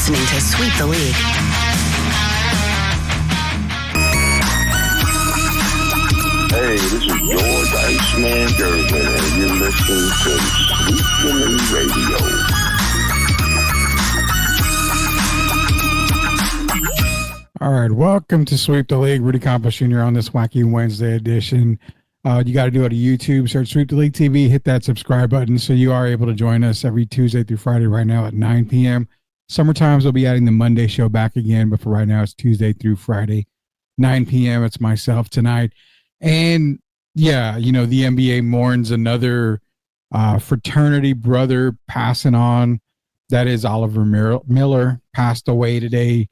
listening to Sweep the League. Hey, this is George Iceman Gervin, and you're listening to Sweep the League Radio. All right, welcome to Sweep the League. Rudy Campos Jr. on this Wacky Wednesday edition. You got to do it to YouTube, search Sweep the League TV, hit that subscribe button so you are able to join us every Tuesday through Friday right now at 9 p.m. Summertimes we'll be adding the Monday show back again, but for right now it's Tuesday through Friday, 9 p.m. It's myself tonight. And yeah, you know, the NBA mourns another fraternity brother passing on. That is Oliver Miller, passed away today.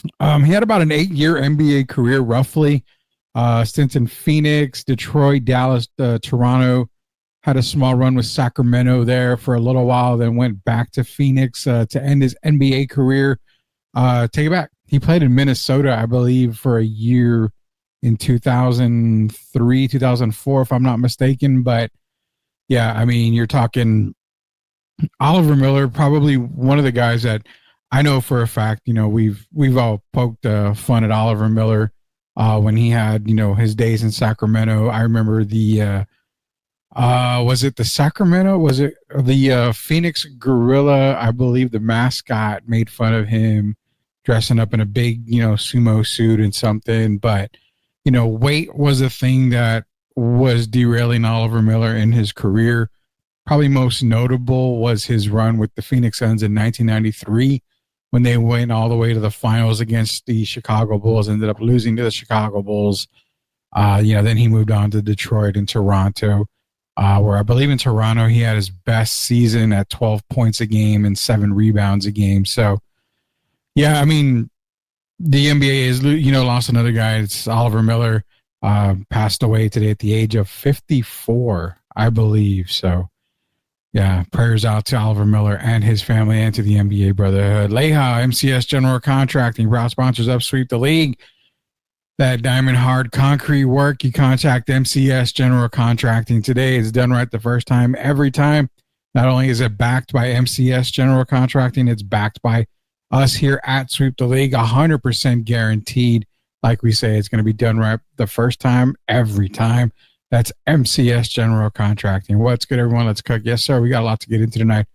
He had about an 8-year NBA career, roughly. Stints in Phoenix, Detroit, Dallas, Toronto. Had a small run with Sacramento there for a little while, then went back to Phoenix to end his NBA career. Take it back. He played in Minnesota, I believe, for a year in 2003, 2004, if I'm not mistaken. But yeah, I mean, you're talking Oliver Miller, probably one of the guys that I know for a fact, you know, we've all poked fun at Oliver Miller when he had, you know, his days in Sacramento. I remember the was it the Sacramento? Was it the Phoenix Gorilla? I believe the mascot made fun of him dressing up in a big, you know, sumo suit and something. But, you know, weight was a thing that was derailing Oliver Miller in his career. Probably most notable was his run with the Phoenix Suns in 1993 when they went all the way to the finals against the Chicago Bulls, ended up losing to the Chicago Bulls. Then he moved on to Detroit and Toronto, where I believe in Toronto he had his best season at 12 points a game and 7 rebounds a game. So, yeah, I mean, the NBA is, you know, lost another guy. It's Oliver Miller, passed away today at the age of 54, I believe. So, yeah, prayers out to Oliver Miller and his family and to the NBA brotherhood. Leha, MCS General Contracting, proud sponsors of Sweep the League. That diamond hard concrete work, you contact MCS General Contracting today. It's done right the first time, every time. Not only is it backed by MCS General Contracting, it's backed by us here at Sweep the League, 100% guaranteed. Like we say, it's going to be done right the first time, every time. That's MCS General Contracting. What's good, everyone? Let's cook. Yes, sir. We got a lot to get into tonight.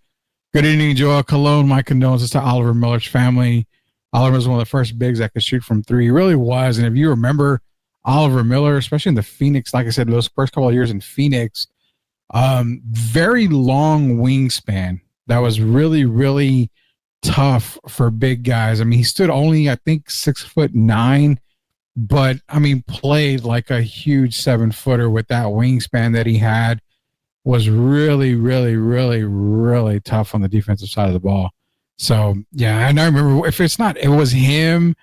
Good evening, Joel Cologne. My condolences to Oliver Miller's family. Oliver was one of the first bigs that could shoot from three. He really was. And if you remember Oliver Miller, especially in the Phoenix, like I said, those first couple of years in Phoenix, very long wingspan. That was really, really tough for big guys. I mean, he stood only, I think, 6'9", but I mean, played like a huge 7-footer with that wingspan that he had. Was really, really, really, really tough on the defensive side of the ball. So yeah, and I remember if it's not, it was him.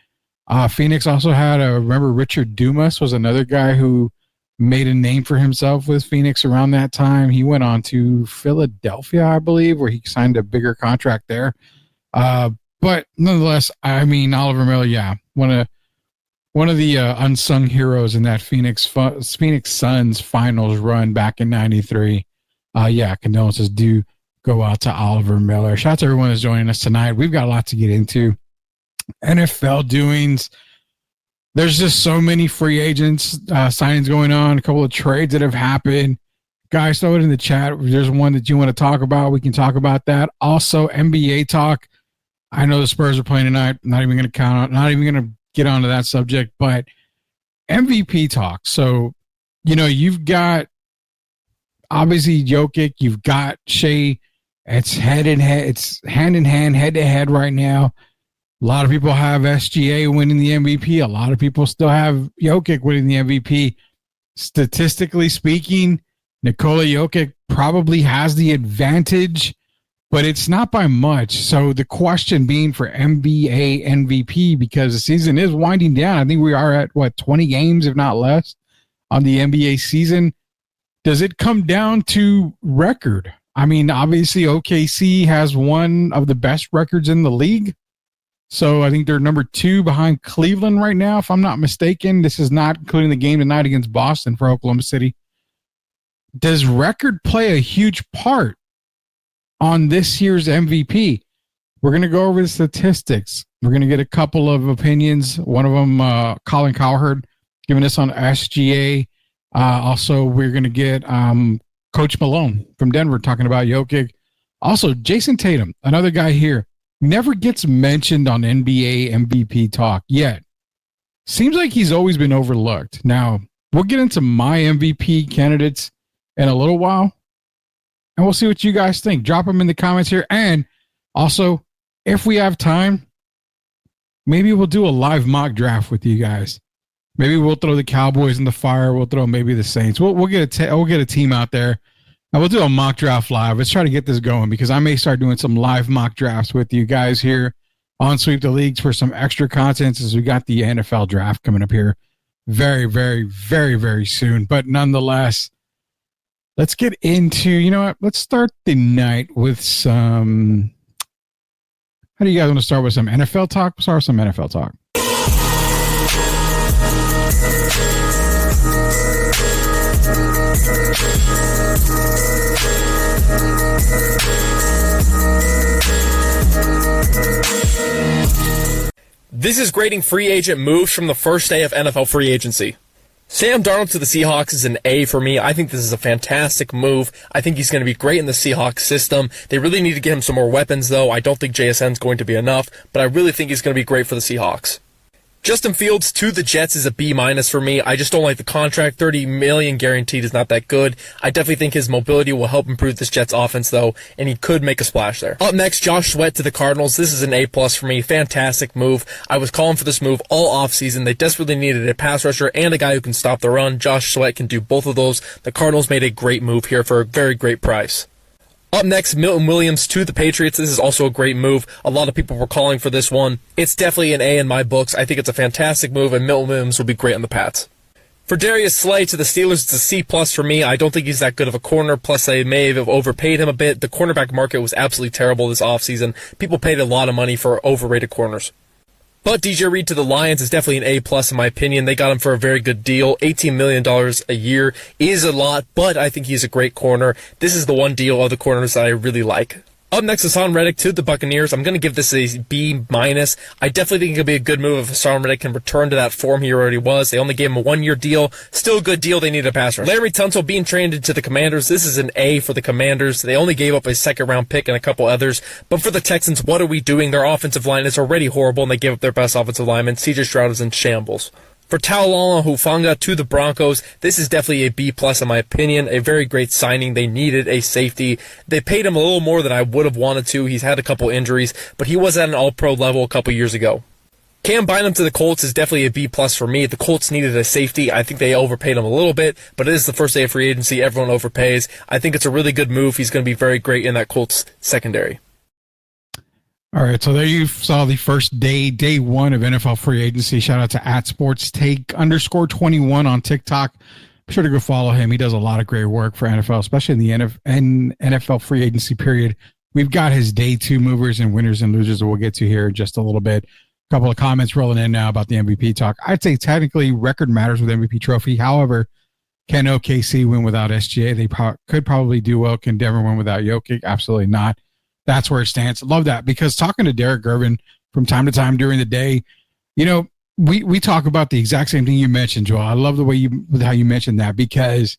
Phoenix also had remember Richard Dumas was another guy who made a name for himself with Phoenix around that time. He went on to Philadelphia, I believe, where he signed a bigger contract there. But nonetheless, I mean, Oliver Miller, yeah, one of the unsung heroes in that Phoenix Suns finals run back in '93. Condolences do go out to Oliver Miller. Shout out to everyone that's joining us tonight. We've got a lot to get into. NFL doings. There's just so many free agents signings going on. A couple of trades that have happened. Guys, throw it in the chat. If there's one that you want to talk about, we can talk about that. Also, NBA talk. I know the Spurs are playing tonight. Not even going to get onto that subject, but MVP talk. So, you know, you've got obviously Jokic, you've got Shea. It's hand in hand, head to head right now. A lot of people have SGA winning the MVP. A lot of people still have Jokic winning the MVP. Statistically speaking, Nikola Jokic probably has the advantage, but it's not by much. So the question being for NBA MVP, because the season is winding down. I think we are at 20 games, if not less, on the NBA season. Does it come down to record? I mean, obviously OKC has one of the best records in the league. So I think they're number 2 behind Cleveland right now, if I'm not mistaken. This is not including the game tonight against Boston for Oklahoma City. Does record play a huge part on this year's MVP? We're going to go over the statistics. We're going to get a couple of opinions. One of them, Colin Cowherd, giving us on SGA. Also, we're going to get Coach Malone from Denver talking about Jokic. Also, Jason Tatum, another guy here, never gets mentioned on NBA MVP talk yet. Seems like he's always been overlooked. Now, we'll get into my MVP candidates in a little while, and we'll see what you guys think. Drop them in the comments here. And also, if we have time, maybe we'll do a live mock draft with you guys. Maybe we'll throw the Cowboys in the fire. We'll throw maybe the Saints. We'll get a team out there, and we'll do a mock draft live. Let's try to get this going because I may start doing some live mock drafts with you guys here on Sweep the Leagues for some extra content as we got the NFL draft coming up here very, very, very, very soon. But nonetheless, let's get into, you know what? Let's start the night with some... How do you guys want to start with some NFL talk? Let's start with some NFL talk. This is grading free agent moves from the first day of NFL free agency. Sam Darnold to the Seahawks is an A for me. I think this is a fantastic move. I think he's going to be great in the Seahawks system. They really need to get him some more weapons, though. I don't think JSN is going to be enough, but I really think he's going to be great for the Seahawks. Justin Fields to the Jets is a B- for me. I just don't like the contract. $30 million guaranteed is not that good. I definitely think his mobility will help improve this Jets offense, though, and he could make a splash there. Up next, Josh Sweat to the Cardinals. This is an A+ for me. Fantastic move. I was calling for this move all offseason. They desperately needed a pass rusher and a guy who can stop the run. Josh Sweat can do both of those. The Cardinals made a great move here for a very great price. Up next, Milton Williams to the Patriots. This is also a great move. A lot of people were calling for this one. It's definitely an A in my books. I think it's a fantastic move, and Milton Williams will be great on the Pats. For Darius Slay to the Steelers, it's a C+ for me. I don't think he's that good of a corner, plus they may have overpaid him a bit. The cornerback market was absolutely terrible this offseason. People paid a lot of money for overrated corners. But DJ Reed to the Lions is definitely an A+ in my opinion. They got him for a very good deal. $18 million a year is a lot, but I think he's a great corner. This is the one deal of the corners that I really like. Up next, Hassan Reddick to the Buccaneers. I'm going to give this a B-. I definitely think it could be a good move if Hassan Reddick can return to that form he already was. They only gave him a 1-year deal. Still a good deal. They need a pass rusher. Larry Tunsil being traded to the Commanders. This is an A for the Commanders. They only gave up a second-round pick and a couple others. But for the Texans, what are we doing? Their offensive line is already horrible, and they gave up their best offensive lineman. C.J. Stroud is in shambles. For Taulala Hufanga to the Broncos, this is definitely a B+ in my opinion. A very great signing. They needed a safety. They paid him a little more than I would have wanted to. He's had a couple injuries, but he was at an all-pro level a couple years ago. Cam Bynum to the Colts is definitely a B+ for me. The Colts needed a safety. I think they overpaid him a little bit, but it is the first day of free agency. Everyone overpays. I think it's a really good move. He's going to be very great in that Colts secondary. All right, so there you saw the first day one of NFL free agency. Shout out to @SportsTake_21 on TikTok. Be sure to go follow him. He does a lot of great work for NFL, especially in the NFL free agency period. We've got his day two movers and winners and losers that we'll get to here in just a little bit. A couple of comments rolling in now about the MVP talk. I'd say technically record matters with MVP trophy. However, can OKC win without SGA? They could probably do well. Can Denver win without Jokic? Absolutely not. That's where it stands. Love that, because talking to Derek Gervin from time to time during the day, you know, we talk about the exact same thing you mentioned, Joel. I love the way how you mentioned that, because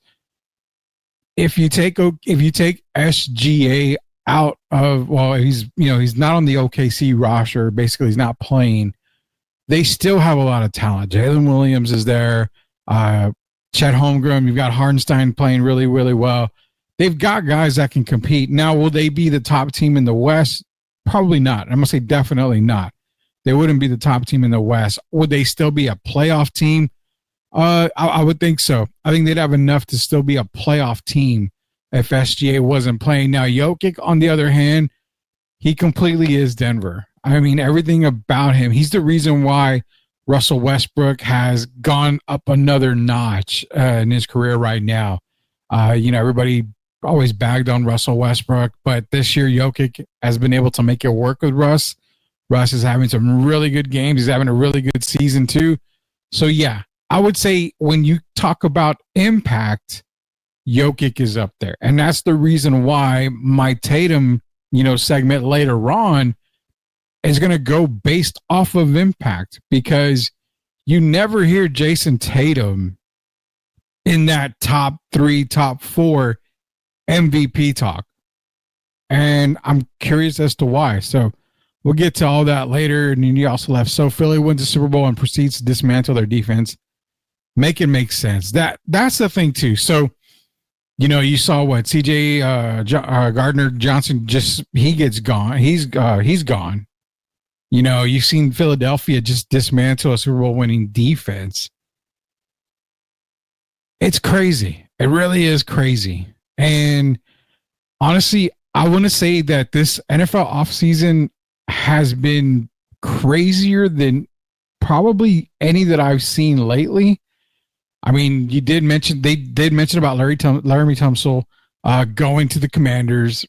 if you take SGA out of, well, he's not on the OKC roster. Basically, he's not playing. They still have a lot of talent. Jalen Williams is there. Chet Holmgren. You've got Hardenstein playing really, really well. They've got guys that can compete. Now, will they be the top team in the West? Probably not. I'm going to say definitely not. They wouldn't be the top team in the West. Would they still be a playoff team? I would think so. I think they'd have enough to still be a playoff team if SGA wasn't playing. Now, Jokic, on the other hand, he completely is Denver. I mean, everything about him. He's the reason why Russell Westbrook has gone up another notch in his career right now. Everybody always bagged on Russell Westbrook, but this year Jokic has been able to make it work with Russ. Russ is having some really good games. He's having a really good season too. So yeah, I would say when you talk about impact, Jokic is up there. And that's the reason why my Tatum, segment later on is going to go based off of impact, because you never hear Jason Tatum in that top 3, top 4 MVP talk. And I'm curious as to why. So we'll get to all that later. And then you also left. So Philly wins the Super Bowl and proceeds to dismantle their defense. Make it make sense. That's the thing too. So, you saw what CJ Gardner Johnson, he gets gone. He's gone. You've seen Philadelphia just dismantle a Super Bowl winning defense. It's crazy. It really is crazy. And honestly, I want to say that this NFL offseason has been crazier than probably any that I've seen lately. I mean, they did mention about Larry Tunsil going to the Commanders.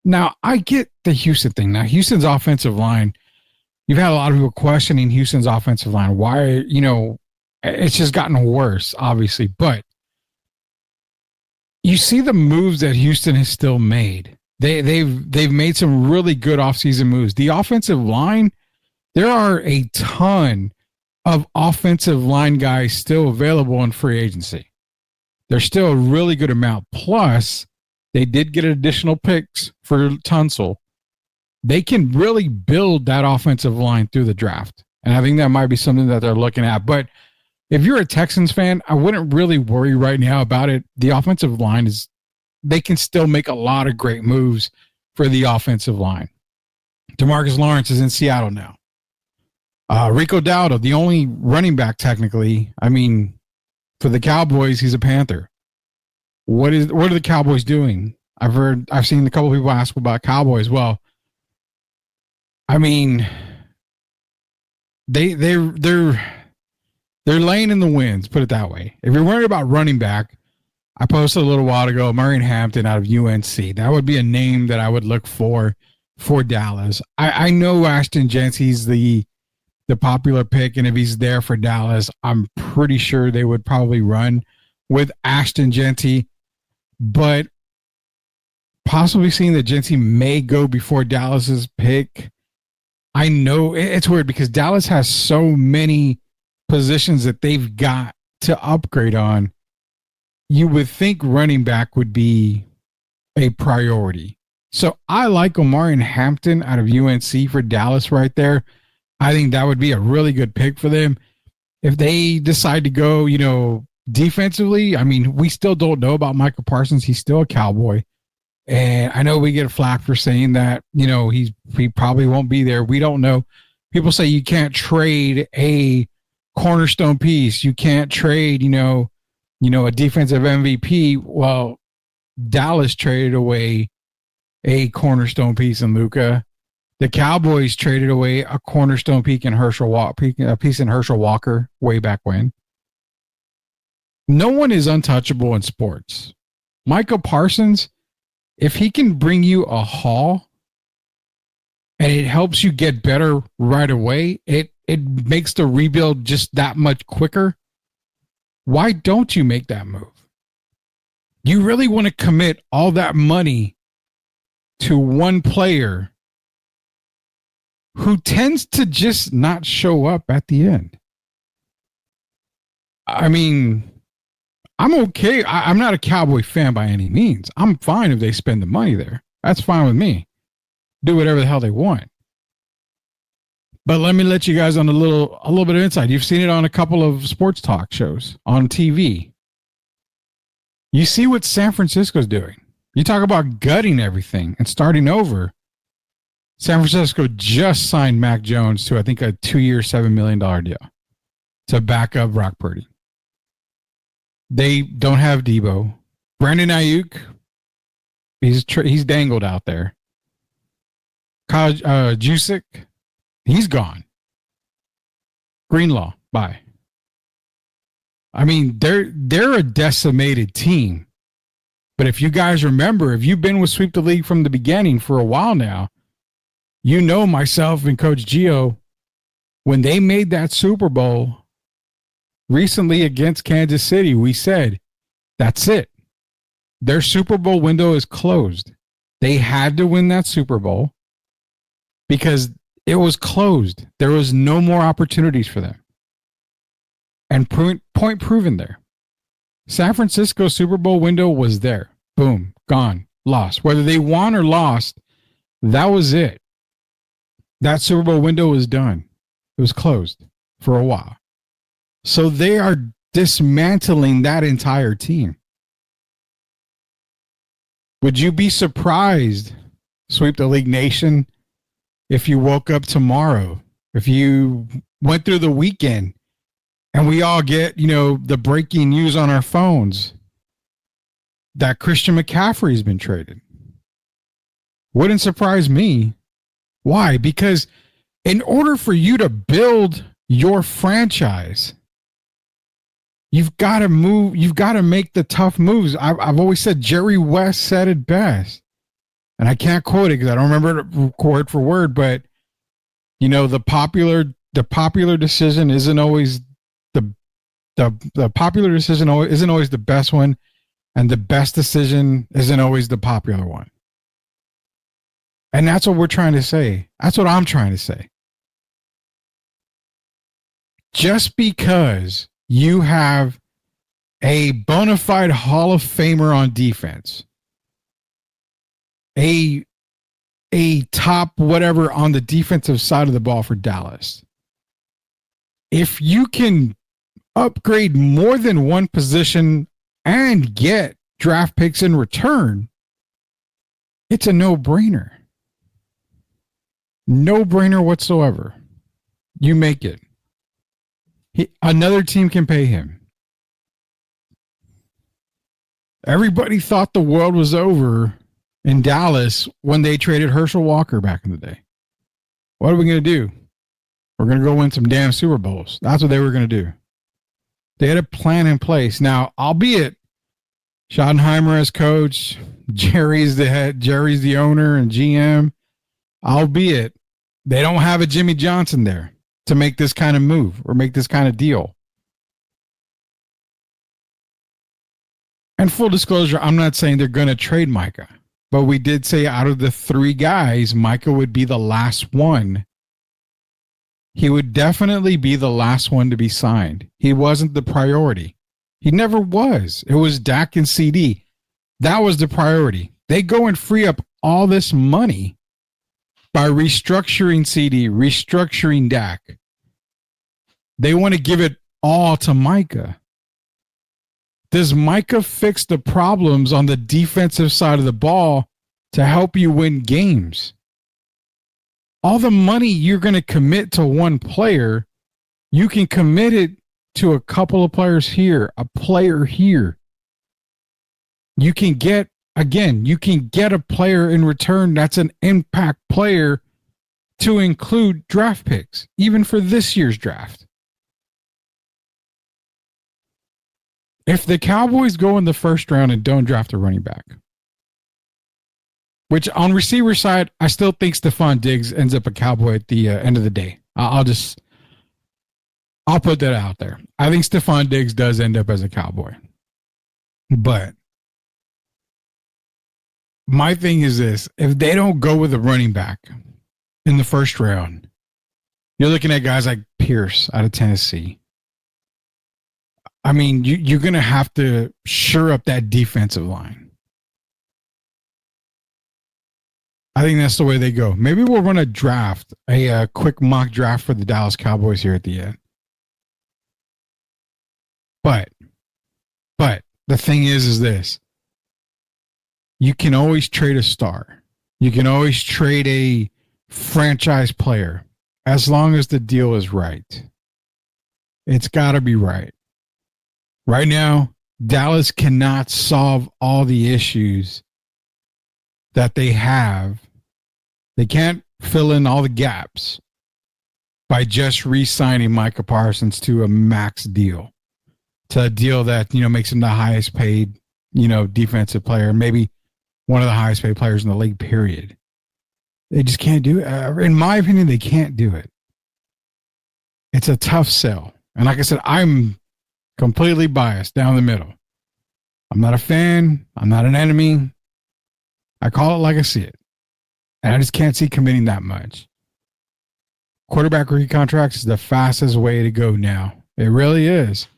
Now, I get the Houston thing. Now, Houston's offensive line, you've had a lot of people questioning Houston's offensive line. Why, it's just gotten worse, obviously. But you see the moves that Houston has still made. They've made some really good offseason moves. The offensive line, there are a ton of offensive line guys still available in free agency. There's still a really good amount. Plus, they did get additional picks for Tunsil. They can really build that offensive line through the draft. And I think that might be something that they're looking at. But if you're a Texans fan, I wouldn't really worry right now about it. The offensive line they can still make a lot of great moves for the offensive line. DeMarcus Lawrence is in Seattle now. Rico Dowdle, the only running back technically. I mean, for the Cowboys, he's a Panther. What are the Cowboys doing? I've seen a couple people ask about Cowboys. Well, I mean, they're laying in the winds, put it that way. If you're worried about running back, I posted a little while ago, Murray Hampton out of UNC. That would be a name that I would look for Dallas. I know Ashton Jentie's the popular pick, and if he's there for Dallas, I'm pretty sure they would probably run with Ashton Gentie, but possibly seeing that Gentie may go before Dallas's pick. I know it's weird because Dallas has so many positions that they've got to upgrade on. You would think running back would be a priority. So I like Omarion Hampton out of UNC for Dallas right there. I think that would be a really good pick for them. If they decide to go, defensively, I mean, we still don't know about Michael Parsons. He's still a Cowboy. And I know we get flack for saying that, he probably won't be there. We don't know. People say you can't trade a cornerstone piece. You can't trade, a defensive MVP. Well, Dallas traded away a cornerstone piece in Luka. The Cowboys traded away a cornerstone piece in Herschel Walker way back when. No one is untouchable in sports. Michael Parsons, if he can bring you a haul and it helps you get better right away, it makes the rebuild just that much quicker. Why don't you make that move? You really want to commit all that money to one player who tends to just not show up at the end. I mean, I'm okay. I'm not a Cowboy fan by any means. I'm fine if they spend the money there. That's fine with me. Do whatever the hell they want. But let me let you guys on a little bit of insight. You've seen it on a couple of sports talk shows on TV. You see what San Francisco's doing. You talk about gutting everything and starting over. San Francisco just signed Mac Jones to, I think, a 2-year, $7 million deal to back up Brock Purdy. They don't have Debo. Brandon Ayuk, he's dangled out there. Kyle Jusic, he's gone. Greenlaw, bye. I mean, they're a decimated team. But if you guys remember, if you've been with Sweep the League from the beginning for a while now, myself and Coach Gio, when they made that Super Bowl recently against Kansas City, we said, that's it. Their Super Bowl window is closed. They had to win that Super Bowl because It was closed. There was no more opportunities for them. And point proven there. San Francisco Super Bowl window was there. Boom, gone, lost. Whether they won or lost, that was it. That Super Bowl window was done. It was closed for a while. So they are dismantling that entire team. Would you be surprised, Sweep the League Nation, if you woke up tomorrow, if you went through the weekend and we all get, the breaking news on our phones that Christian McCaffrey has been traded? Wouldn't surprise me. Why? Because in order for you to build your franchise, you've got to move. You've got to make the tough moves. I've always said Jerry West said it best, and I can't quote it because I don't remember it word for word. But the popular decision isn't always the popular decision isn't always the best one, and the best decision isn't always the popular one. And that's what we're trying to say. That's what I'm trying to say. Just because you have a bona fide Hall of Famer on defense, a top whatever on the defensive side of the ball for Dallas, if you can upgrade more than one position and get draft picks in return, it's a no-brainer. No-brainer whatsoever. You make it. Another team can pay him. Everybody thought the world was over in Dallas when they traded Herschel Walker back in the day. What are we going to do? We're going to go win some damn Super Bowls. That's what they were going to do. They had a plan in place. Now, albeit Schottenheimer as coach, Jerry's the head, Jerry's the owner and GM, albeit they don't have a Jimmy Johnson there to make this kind of move or make this kind of deal. And full disclosure, I'm not saying they're going to trade Micah, but we did say out of the three guys, Micah would be the last one. He would definitely be the last one to be signed. He wasn't the priority. He never was. It was Dak and CD. That was the priority. They go and free up all this money by restructuring CD, restructuring Dak. They want to give it all to Micah. Does Micah fix the problems on the defensive side of the ball to help you win games? All the money you're going to commit to one player, you can commit it to a couple of players here, a player here. You can get a player in return that's an impact player to include draft picks, even for this year's draft. If the Cowboys go in the first round and don't draft a running back, which on receiver side, I still think Stephon Diggs ends up a Cowboy at the end of the day. I'll put that out there. I think Stephon Diggs does end up as a Cowboy. But my thing is this. If they don't go with a running back in the first round, you're looking at guys like Pierce out of Tennessee. I mean, you're going to have to shore up that defensive line. I think that's the way they go. Maybe we'll run a quick mock draft for the Dallas Cowboys here at the end. But the thing is this. You can always trade a star. You can always trade a franchise player as long as the deal is right. It's got to be right. Right now, Dallas cannot solve all the issues that they have. They can't fill in all the gaps by just re-signing Micah Parsons to a max deal, to a deal that, makes him the highest paid, defensive player, maybe one of the highest paid players in the league, period. They just can't do it. In my opinion, they can't do it. It's a tough sell. And like I said, I'm completely biased down the middle. I'm not a fan. I'm not an enemy. I call it like I see it. And I just can't see committing that much. quarterback rookie contracts is the fastest way to go now. It really is.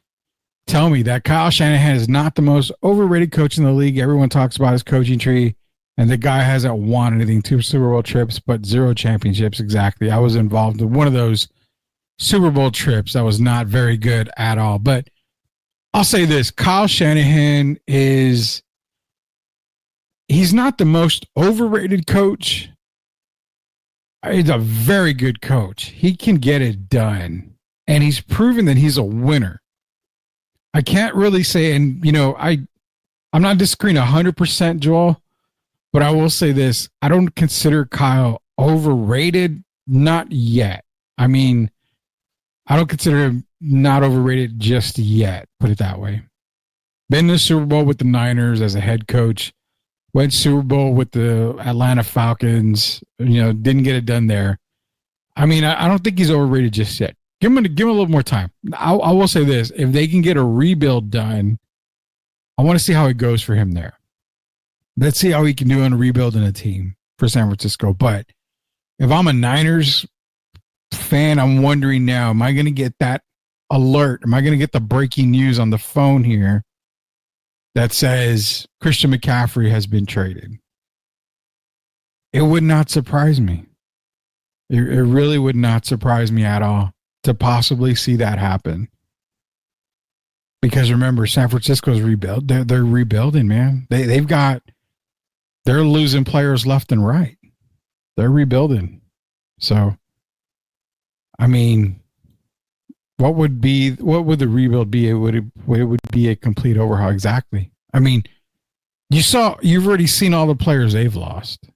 Tell me that Kyle Shanahan is not the most overrated coach in the league. Everyone talks about his coaching tree, and the guy hasn't won anything, 2 Super Bowl trips, but 0 championships. Exactly. I was involved in one of those Super Bowl trips that was not very good at all. But I'll say this, Kyle Shanahan he's not the most overrated coach. He's a very good coach. He can get it done. And he's proven that he's a winner. I can't really say, and I'm not disagreeing 100%, Joel, but I will say this. I don't consider Kyle overrated. Not yet. I mean, I don't consider him not overrated just yet, put it that way. Been to the Super Bowl with the Niners as a head coach. Went Super Bowl with the Atlanta Falcons. Didn't get it done there. I mean, I don't think he's overrated just yet. Give him a little more time. I will say this. If they can get a rebuild done, I want to see how it goes for him there. Let's see how he can do on a rebuild in a team for San Francisco. But if I'm a Niners fan, I'm wondering now, am I going to get that alert? Am I going to get the breaking news on the phone here that says Christian McCaffrey has been traded? It would not surprise me. It really would not surprise me at all to possibly see that happen. Because remember, San Francisco's rebuild. They're rebuilding, man. They're losing players left and right. They're rebuilding. So, I mean, what would the rebuild be? It would be a complete overhaul. Exactly. I mean, you've already seen all the players they've lost.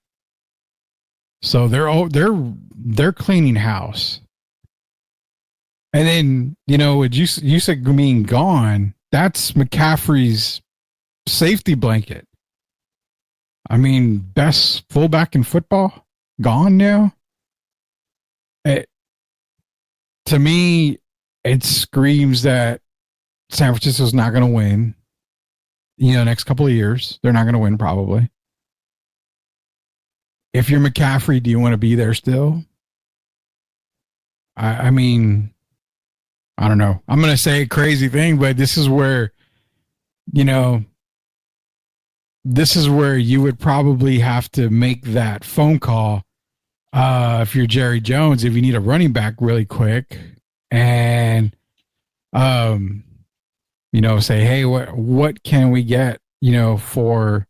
So they're cleaning house. And then, you said being gone, that's McCaffrey's safety blanket. I mean, best fullback in football, gone now. To me, it screams that San Francisco's not going to win. Next couple of years, they're not going to win probably. If you're McCaffrey, do you want to be there still? I mean, I don't know. I'm going to say a crazy thing, but this is where, this is where you would probably have to make that phone call. If you're Jerry Jones, if you need a running back really quick and, say, hey, what can we get, for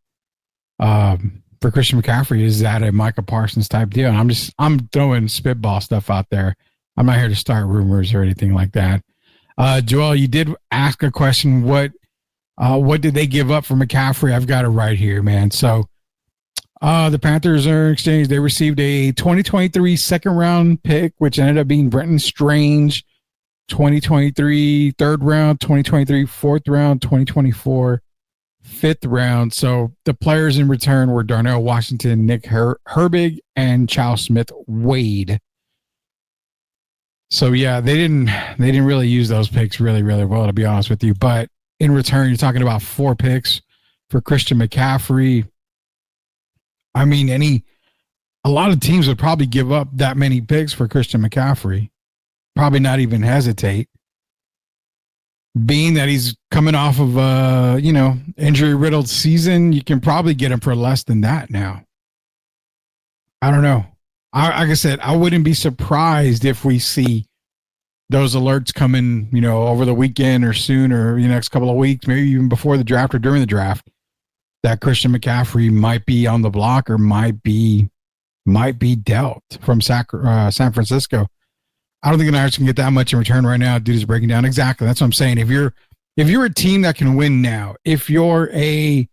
Christian McCaffrey? Is that a Micah Parsons type deal? And I'm throwing spitball stuff out there. I'm not here to start rumors or anything like that. Joel, you did ask a question. What did they give up for McCaffrey? I've got it right here, man. So the Panthers are in exchange. They received a 2023 second round pick, which ended up being Brenton Strange, 2023 third round, 2023 fourth round, 2024 fifth round. So the players in return were Darnell Washington, Nick Herbig, and Charles Smith-Wade. So yeah, they didn't really use those picks really, really well, to be honest with you. But in return, you're talking about 4 picks for Christian McCaffrey. I mean, a lot of teams would probably give up that many picks for Christian McCaffrey. Probably not even hesitate. Being that he's coming off of injury-riddled season, you can probably get him for less than that now. I don't know. Like I said, I wouldn't be surprised if we see those alerts coming, over the weekend or soon or the next couple of weeks, maybe even before the draft or during the draft, that Christian McCaffrey might be on the block or might be dealt from San Francisco. I don't think the Niners can get that much in return right now. Dude is breaking down. Exactly. That's what I'm saying. If you're a team that can win now, if you're I'm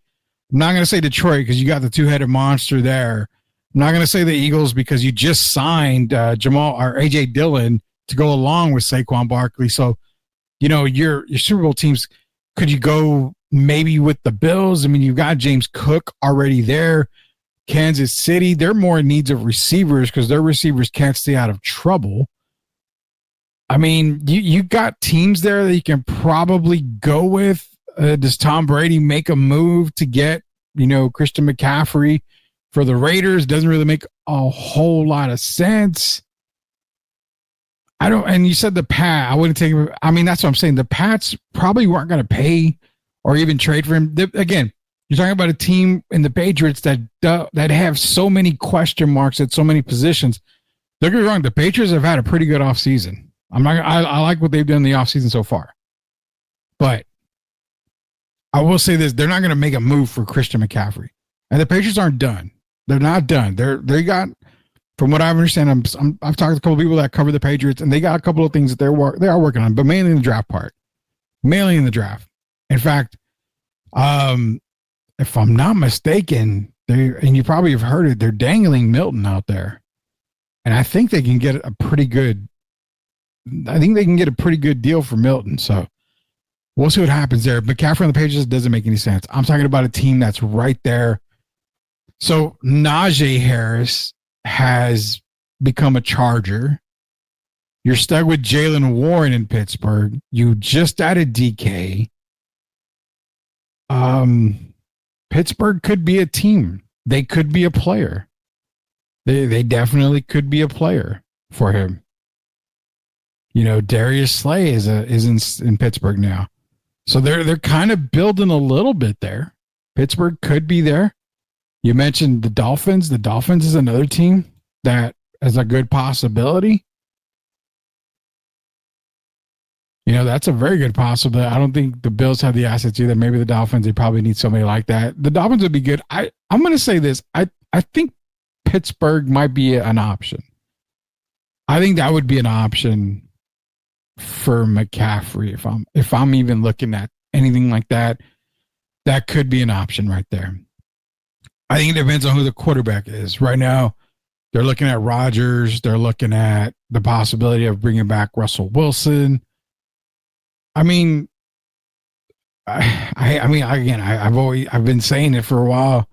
not going to say Detroit because you got the 2-headed monster there. I'm not going to say the Eagles because you just signed Jamal or AJ Dillon to go along with Saquon Barkley. So, your Super Bowl teams, could you go maybe with the Bills? I mean, you've got James Cook already there. Kansas City, they're more in needs of receivers because their receivers can't stay out of trouble. I mean, you got teams there that you can probably go with. Does Tom Brady make a move to get, Christian McCaffrey for the Raiders? Doesn't really make a whole lot of sense. I don't, and you said the Pat, I wouldn't take him. I mean, that's what I'm saying. The Pats probably weren't going to pay or even trade for him. Again, you're talking about a team in the Patriots that have so many question marks at so many positions. Don't get me wrong, the Patriots have had a pretty good offseason. I like what they've done in the offseason so far. But I will say this, they're not going to make a move for Christian McCaffrey. And the Patriots aren't done. They're not done. They got, from what I understand, I've talked to a couple of people that cover the Patriots, and they got a couple of things that they are working on, but mainly in the draft part. Mainly in the draft. In fact, if I'm not mistaken, and you probably have heard it, they're dangling Milton out there. And I think they can get a pretty good deal for Milton. So we'll see what happens there. McCaffrey on the Patriots doesn't make any sense. I'm talking about a team that's right there. So Najee Harris has become a Charger. You're stuck with Jalen Warren in Pittsburgh. You just added DK. Pittsburgh could be a team. They could be a player. They definitely could be a player for him. You know, Darius Slay is in Pittsburgh now. So they're kind of building a little bit there. Pittsburgh could be there. You mentioned the Dolphins. The Dolphins is another team that has a good possibility. You know, that's a very good possibility. I don't think the Bills have the assets either. Maybe the Dolphins, they probably need somebody like that. The Dolphins would be good. I'm going to say this. I think Pittsburgh might be an option. I think that would be an option for McCaffrey. If I'm even looking at anything like that, that could be an option right there. I think it depends on who the quarterback is. Right now, they're looking at Rodgers. They're looking at the possibility of bringing back Russell Wilson. I mean, I've been saying it for a while.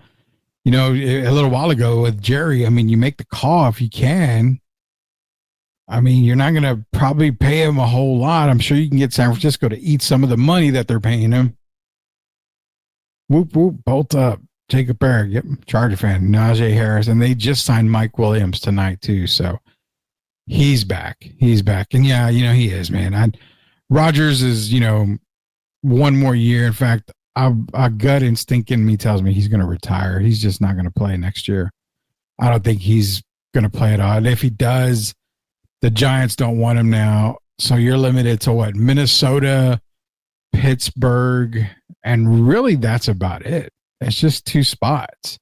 You know, a little while ago with Jerry. I mean, you make the call if you can. I mean, you're not going to probably pay him a whole lot. I'm sure you can get San Francisco to eat some of the money that they're paying him. Whoop, whoop, bolt up. Jacob Barrett, yep, Charger fan. Najee Harris, and they just signed Mike Williams tonight too. So he's back. And yeah, you know, he is, man. Rodgers is, you know, one more year. In fact, a gut instinct in me tells me he's going to retire. He's just not going to play next year. I don't think he's going to play at all. And if he does, the Giants don't want him now. So you're limited to what? Minnesota, Pittsburgh, and really that's about it. It's just two spots.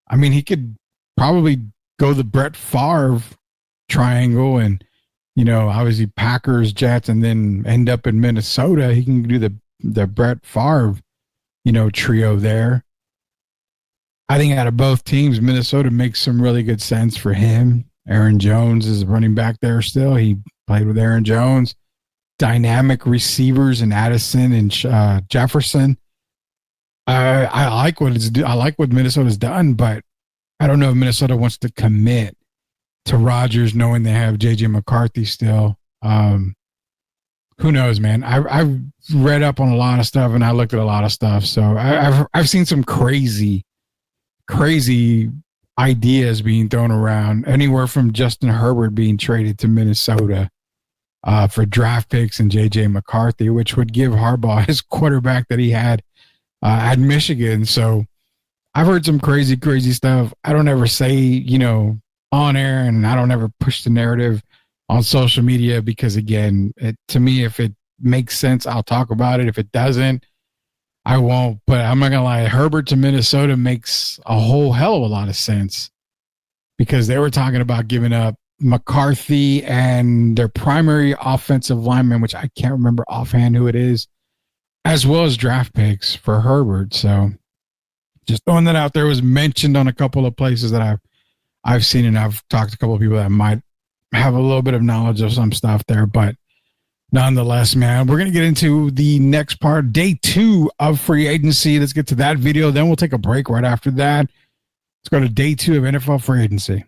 I mean, he could probably go the Brett Favre triangle and, you know, obviously Packers, Jets, and then end up in Minnesota. He can do the Brett Favre, you know, trio there. I think out of both teams, Minnesota makes some really good sense for him. Aaron Jones is running back there still. He played with Aaron Jones. Dynamic receivers in Addison and Jefferson. I like what Minnesota's done, but I don't know if Minnesota wants to commit to Rodgers, knowing they have JJ McCarthy still. Who knows, man? I've read up on a lot of stuff and I looked at a lot of stuff. So I've seen some crazy ideas being thrown around. Anywhere from Justin Herbert being traded to Minnesota for draft picks and JJ McCarthy, which would give Harbaugh his quarterback that he had at Michigan. So I've heard some crazy stuff. I don't ever say, you know, on air, and I don't ever push the narrative on social media because, again, to me, if it makes sense, I'll talk about it. If it doesn't, I won't. But I'm not going to lie. Herbert to Minnesota makes a whole hell of a lot of sense because they were talking about giving up McCarthy and their primary offensive lineman, which I can't remember offhand who it is, as well as draft picks for Herbert. So just throwing that out there. Was mentioned on a couple of places that I've seen, and I've talked to a couple of people that might have a little bit of knowledge of some stuff there, but nonetheless, man, we're going to get into the next part, day 2 of free agency. Let's get to that video. Then we'll take a break right after that. Let's go to day 2 of NFL free agency.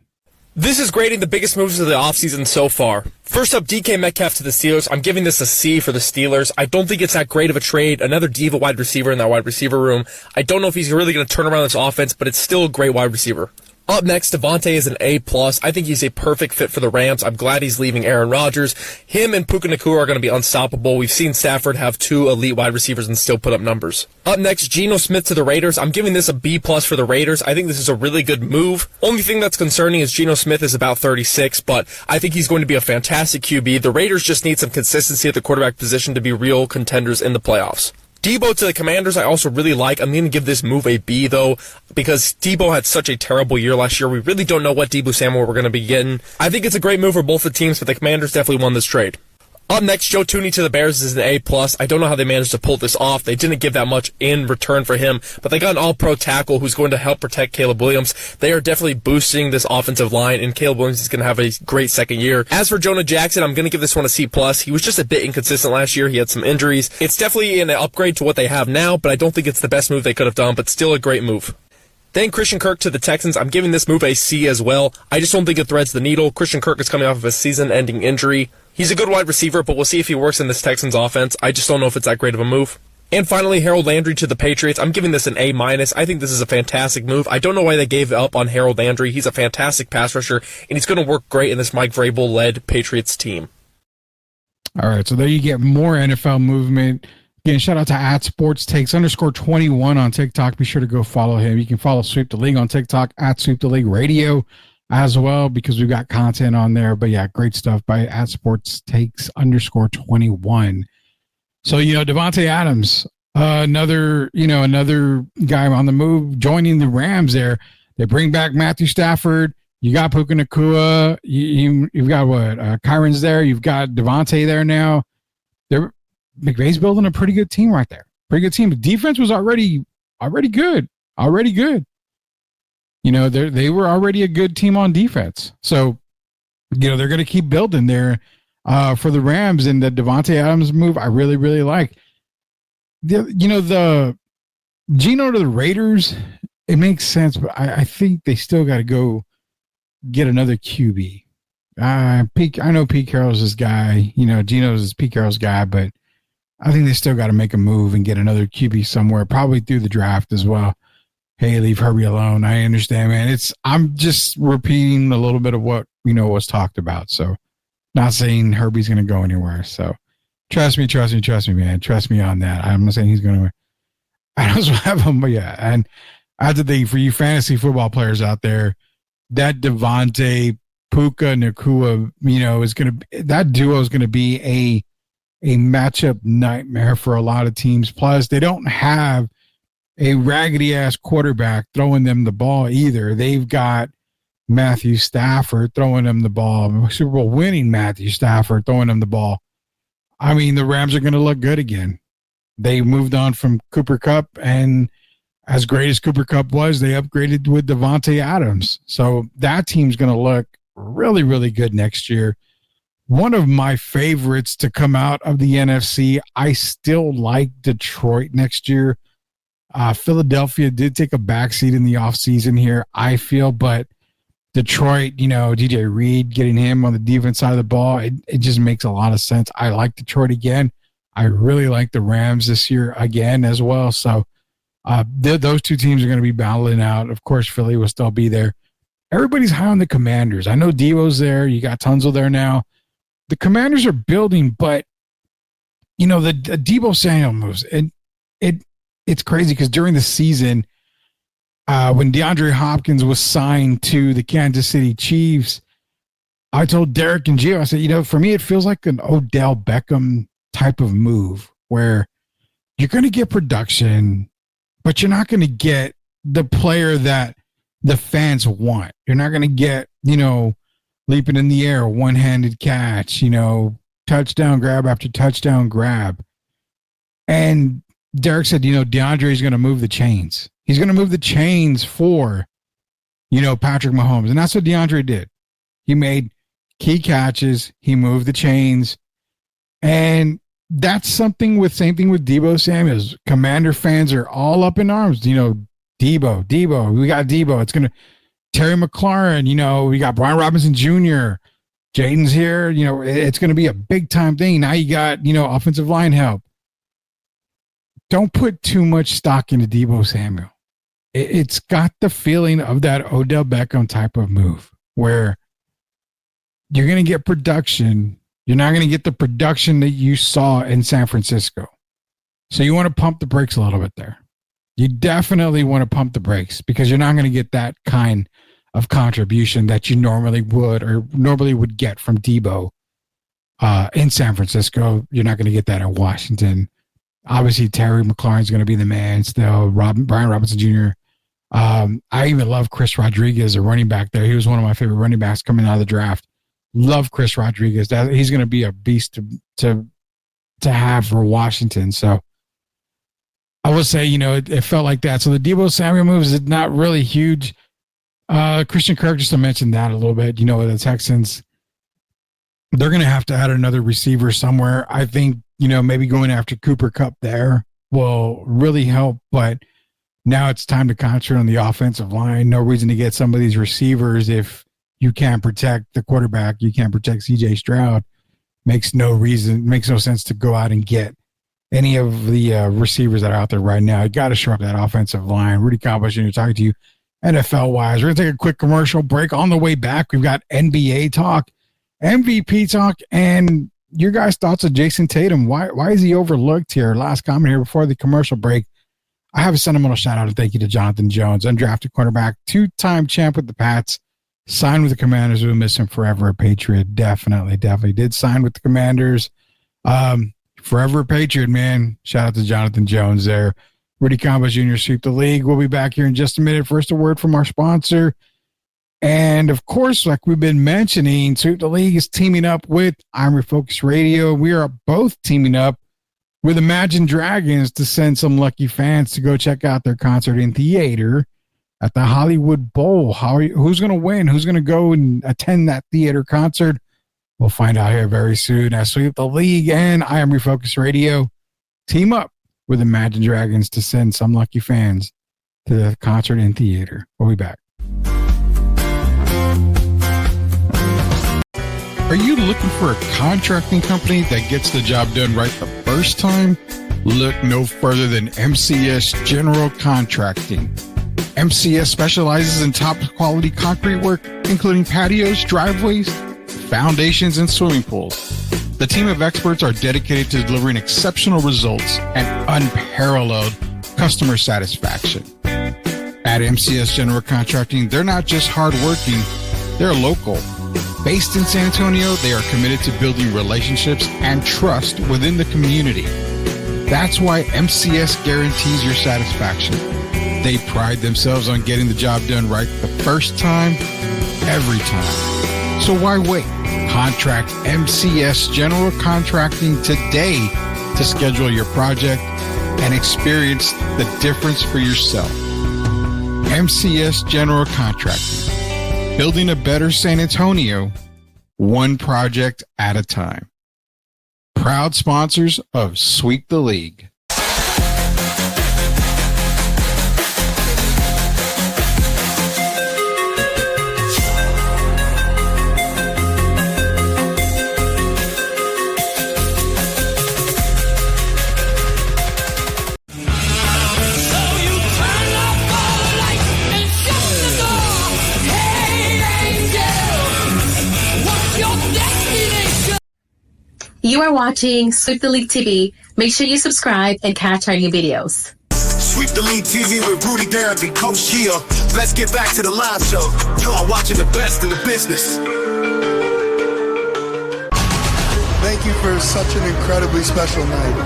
This is grading the biggest moves of the offseason so far. First up, DK Metcalf to the Steelers. I'm giving this a C for the Steelers. I don't think it's that great of a trade. Another diva wide receiver in that wide receiver room. I don't know if he's really going to turn around this offense, but it's still a great wide receiver. Up next, Devontae is an A+. I think he's a perfect fit for the Rams. I'm glad he's leaving Aaron Rodgers. Him and Puka Nacua are going to be unstoppable. We've seen Stafford have 2 elite wide receivers and still put up numbers. Up next, Geno Smith to the Raiders. I'm giving this a B+ for the Raiders. I think this is a really good move. Only thing that's concerning is Geno Smith is about 36, but I think he's going to be a fantastic QB. The Raiders just need some consistency at the quarterback position to be real contenders in the playoffs. Debo to the Commanders, I also really like. I'm going to give this move a B, though, because Debo had such a terrible year last year. We really don't know what Debo Samuel we're going to be getting. I think it's a great move for both the teams, but the Commanders definitely won this trade. Up next, Joe Tooney to the Bears is an A+. I don't know how they managed to pull this off. They didn't give that much in return for him, but they got an all-pro tackle who's going to help protect Caleb Williams. They are definitely boosting this offensive line, and Caleb Williams is going to have a great second year. As for Jonah Jackson, I'm going to give this one a C+. He was just a bit inconsistent last year. He had some injuries. It's definitely an upgrade to what they have now, but I don't think it's the best move they could have done, but still a great move. Then Christian Kirk to the Texans. I'm giving this move a C as well. I just don't think it threads the needle. Christian Kirk is coming off of a season-ending injury. He's a good wide receiver, but we'll see if he works in this Texans offense. I just don't know if it's that great of a move. And finally, Harold Landry to the Patriots. I'm giving this an A-. I think this is a fantastic move. I don't know why they gave up on Harold Landry. He's a fantastic pass rusher, and he's going to work great in this Mike Vrabel-led Patriots team. All right, so there you get more NFL movement. Again, shout out to @sportstakes_21 on TikTok. Be sure to go follow him. You can follow Sweep the League on TikTok @SweepTheLeagueRadio as well, because we've got content on there. But yeah, great stuff by @sportstakes_21. So, Devontae Adams, another guy on the move, joining the Rams there. They bring back Matthew Stafford. You got Puka Nacua. You've got Kyron's there. You've got Devontae there now. McVay's building a pretty good team right there. Pretty good team. The defense was already good. Already good. They were already a good team on defense. So, they're going to keep building there for the Rams, and the Devontae Adams move I really, really like. The Geno to the Raiders, it makes sense, but I think they still got to go get another QB. I know Pete Carroll's his guy. Geno's Pete Carroll's guy, but I think they still got to make a move and get another QB somewhere, probably through the draft as well. Hey, leave Herbie alone. I understand, man. I'm just repeating a little bit of what was talked about. So, not saying Herbie's going to go anywhere. So, trust me, man. Trust me on that. I'm not saying he's going to. I also have him, but yeah. And I have to think, for you fantasy football players out there, that Devontae, Puka Nacua, that duo is going to be a matchup nightmare for a lot of teams. Plus, they don't have a raggedy-ass quarterback throwing them the ball either. They've got Matthew Stafford throwing them the ball, Super Bowl winning Matthew Stafford throwing them the ball. I mean, the Rams are going to look good again. They moved on from Cooper Kupp, and as great as Cooper Kupp was, they upgraded with Devontae Adams. So that team's going to look really, really good next year. One of my favorites to come out of the NFC, I still like Detroit next year. Philadelphia did take a backseat in the offseason here, I feel, but Detroit, DJ Reed, getting him on the defense side of the ball, it just makes a lot of sense. I like Detroit again. I really like the Rams this year again as well. So those two teams are going to be battling out. Of course, Philly will still be there. Everybody's high on the Commanders. I know Devo's there. You got Tunzel there now. The Commanders are building, but the Deebo Samuel moves, and it's crazy because during the season, when DeAndre Hopkins was signed to the Kansas City Chiefs, I told Derek and Gio, I said, for me, it feels like an Odell Beckham type of move where you're going to get production, but you're not going to get the player that the fans want. You're not going to get, leaping in the air, one-handed catch, touchdown grab after touchdown grab. And Derek said, DeAndre is going to move the chains. He's going to move the chains for, Patrick Mahomes. And that's what DeAndre did. He made key catches. He moved the chains. And that's same thing with Deebo Samuels. Commander fans are all up in arms. Deebo, we got Deebo. It's going to, Terry McLaurin, we got Brian Robinson Jr., Jaden's here, it's going to be a big time thing. Now you got, offensive line help. Don't put too much stock into Deebo Samuel. it's got the feeling of that Odell Beckham type of move where you're going to get production. You're not going to get the production that you saw in San Francisco. So you want to pump the brakes a little bit there. You definitely want to pump the brakes because you're not going to get that kind of contribution that you normally would get from Debo in San Francisco. You're not going to get that in Washington. Obviously, Terry McLaurin's going to be the man still. Brian Robinson Jr. I even love Chris Rodriguez, a running back there. He was one of my favorite running backs coming out of the draft. Love Chris Rodriguez. He's going to be a beast to have for Washington. So I will say, it felt like that. So the Debo Samuel moves is not really huge. Christian Kirk, just to mention that a little bit, the Texans, they're going to have to add another receiver somewhere. I think, maybe going after Cooper Kupp there will really help, but now it's time to concentrate on the offensive line. No reason to get some of these receivers if you can't protect the quarterback, you can't protect CJ Stroud. Makes no sense to go out and get any of the receivers that are out there right now. You got to shore up that offensive line. Rudy Campos Jr. talking to you NFL-wise. We're going to take a quick commercial break. On the way back, we've got NBA talk, MVP talk, and your guys' thoughts on Jason Tatum. Why is he overlooked here? Last comment here before the commercial break. I have a sentimental shout-out and thank you to Jonathan Jones, undrafted cornerback, two-time champ with the Pats, signed with the Commanders. We'll miss him forever, a Patriot. Definitely did sign with the Commanders. Forever a Patriot, man. Shout out to Jonathan Jones there. Rudy Campos Jr. Sweep the League. We'll be back here in just a minute. First, a word from our sponsor. And, of course, like we've been mentioning, Sweep the League is teaming up with Iron Focus Radio. We are both teaming up with Imagine Dragons to send some lucky fans to go check out their concert in theater at the Hollywood Bowl. Who's going to win? Who's going to go and attend that theater concert? We'll find out here very soon as Sweep the League and I Am Refocus Radio team up with Imagine Dragons to send some lucky fans to the concert in theater. We'll be back. Are you looking for a contracting company that gets the job done right the first time? Look no further than MCS General Contracting. MCS specializes in top quality concrete work, including patios, driveways, foundations, and swimming pools. The team of experts are dedicated to delivering exceptional results and unparalleled customer satisfaction. At MCS General Contracting, they're not just hardworking, they're local. Based in San Antonio, they are committed to building relationships and trust within the community. That's why MCS guarantees your satisfaction. They pride themselves on getting the job done right the first time, every time. So why wait? Contract MCS General Contracting today to schedule your project and experience the difference for yourself. MCS General Contracting. Building a better San Antonio, one project at a time. Proud sponsors of Sweep the League. You are watching Sweep the League TV. Make sure you subscribe and catch our new videos. Sweep the League TV with Rudy Derrick and Coach Kia. Let's get back to the live show. You are watching the best in the business. Thank you for such an incredibly special night.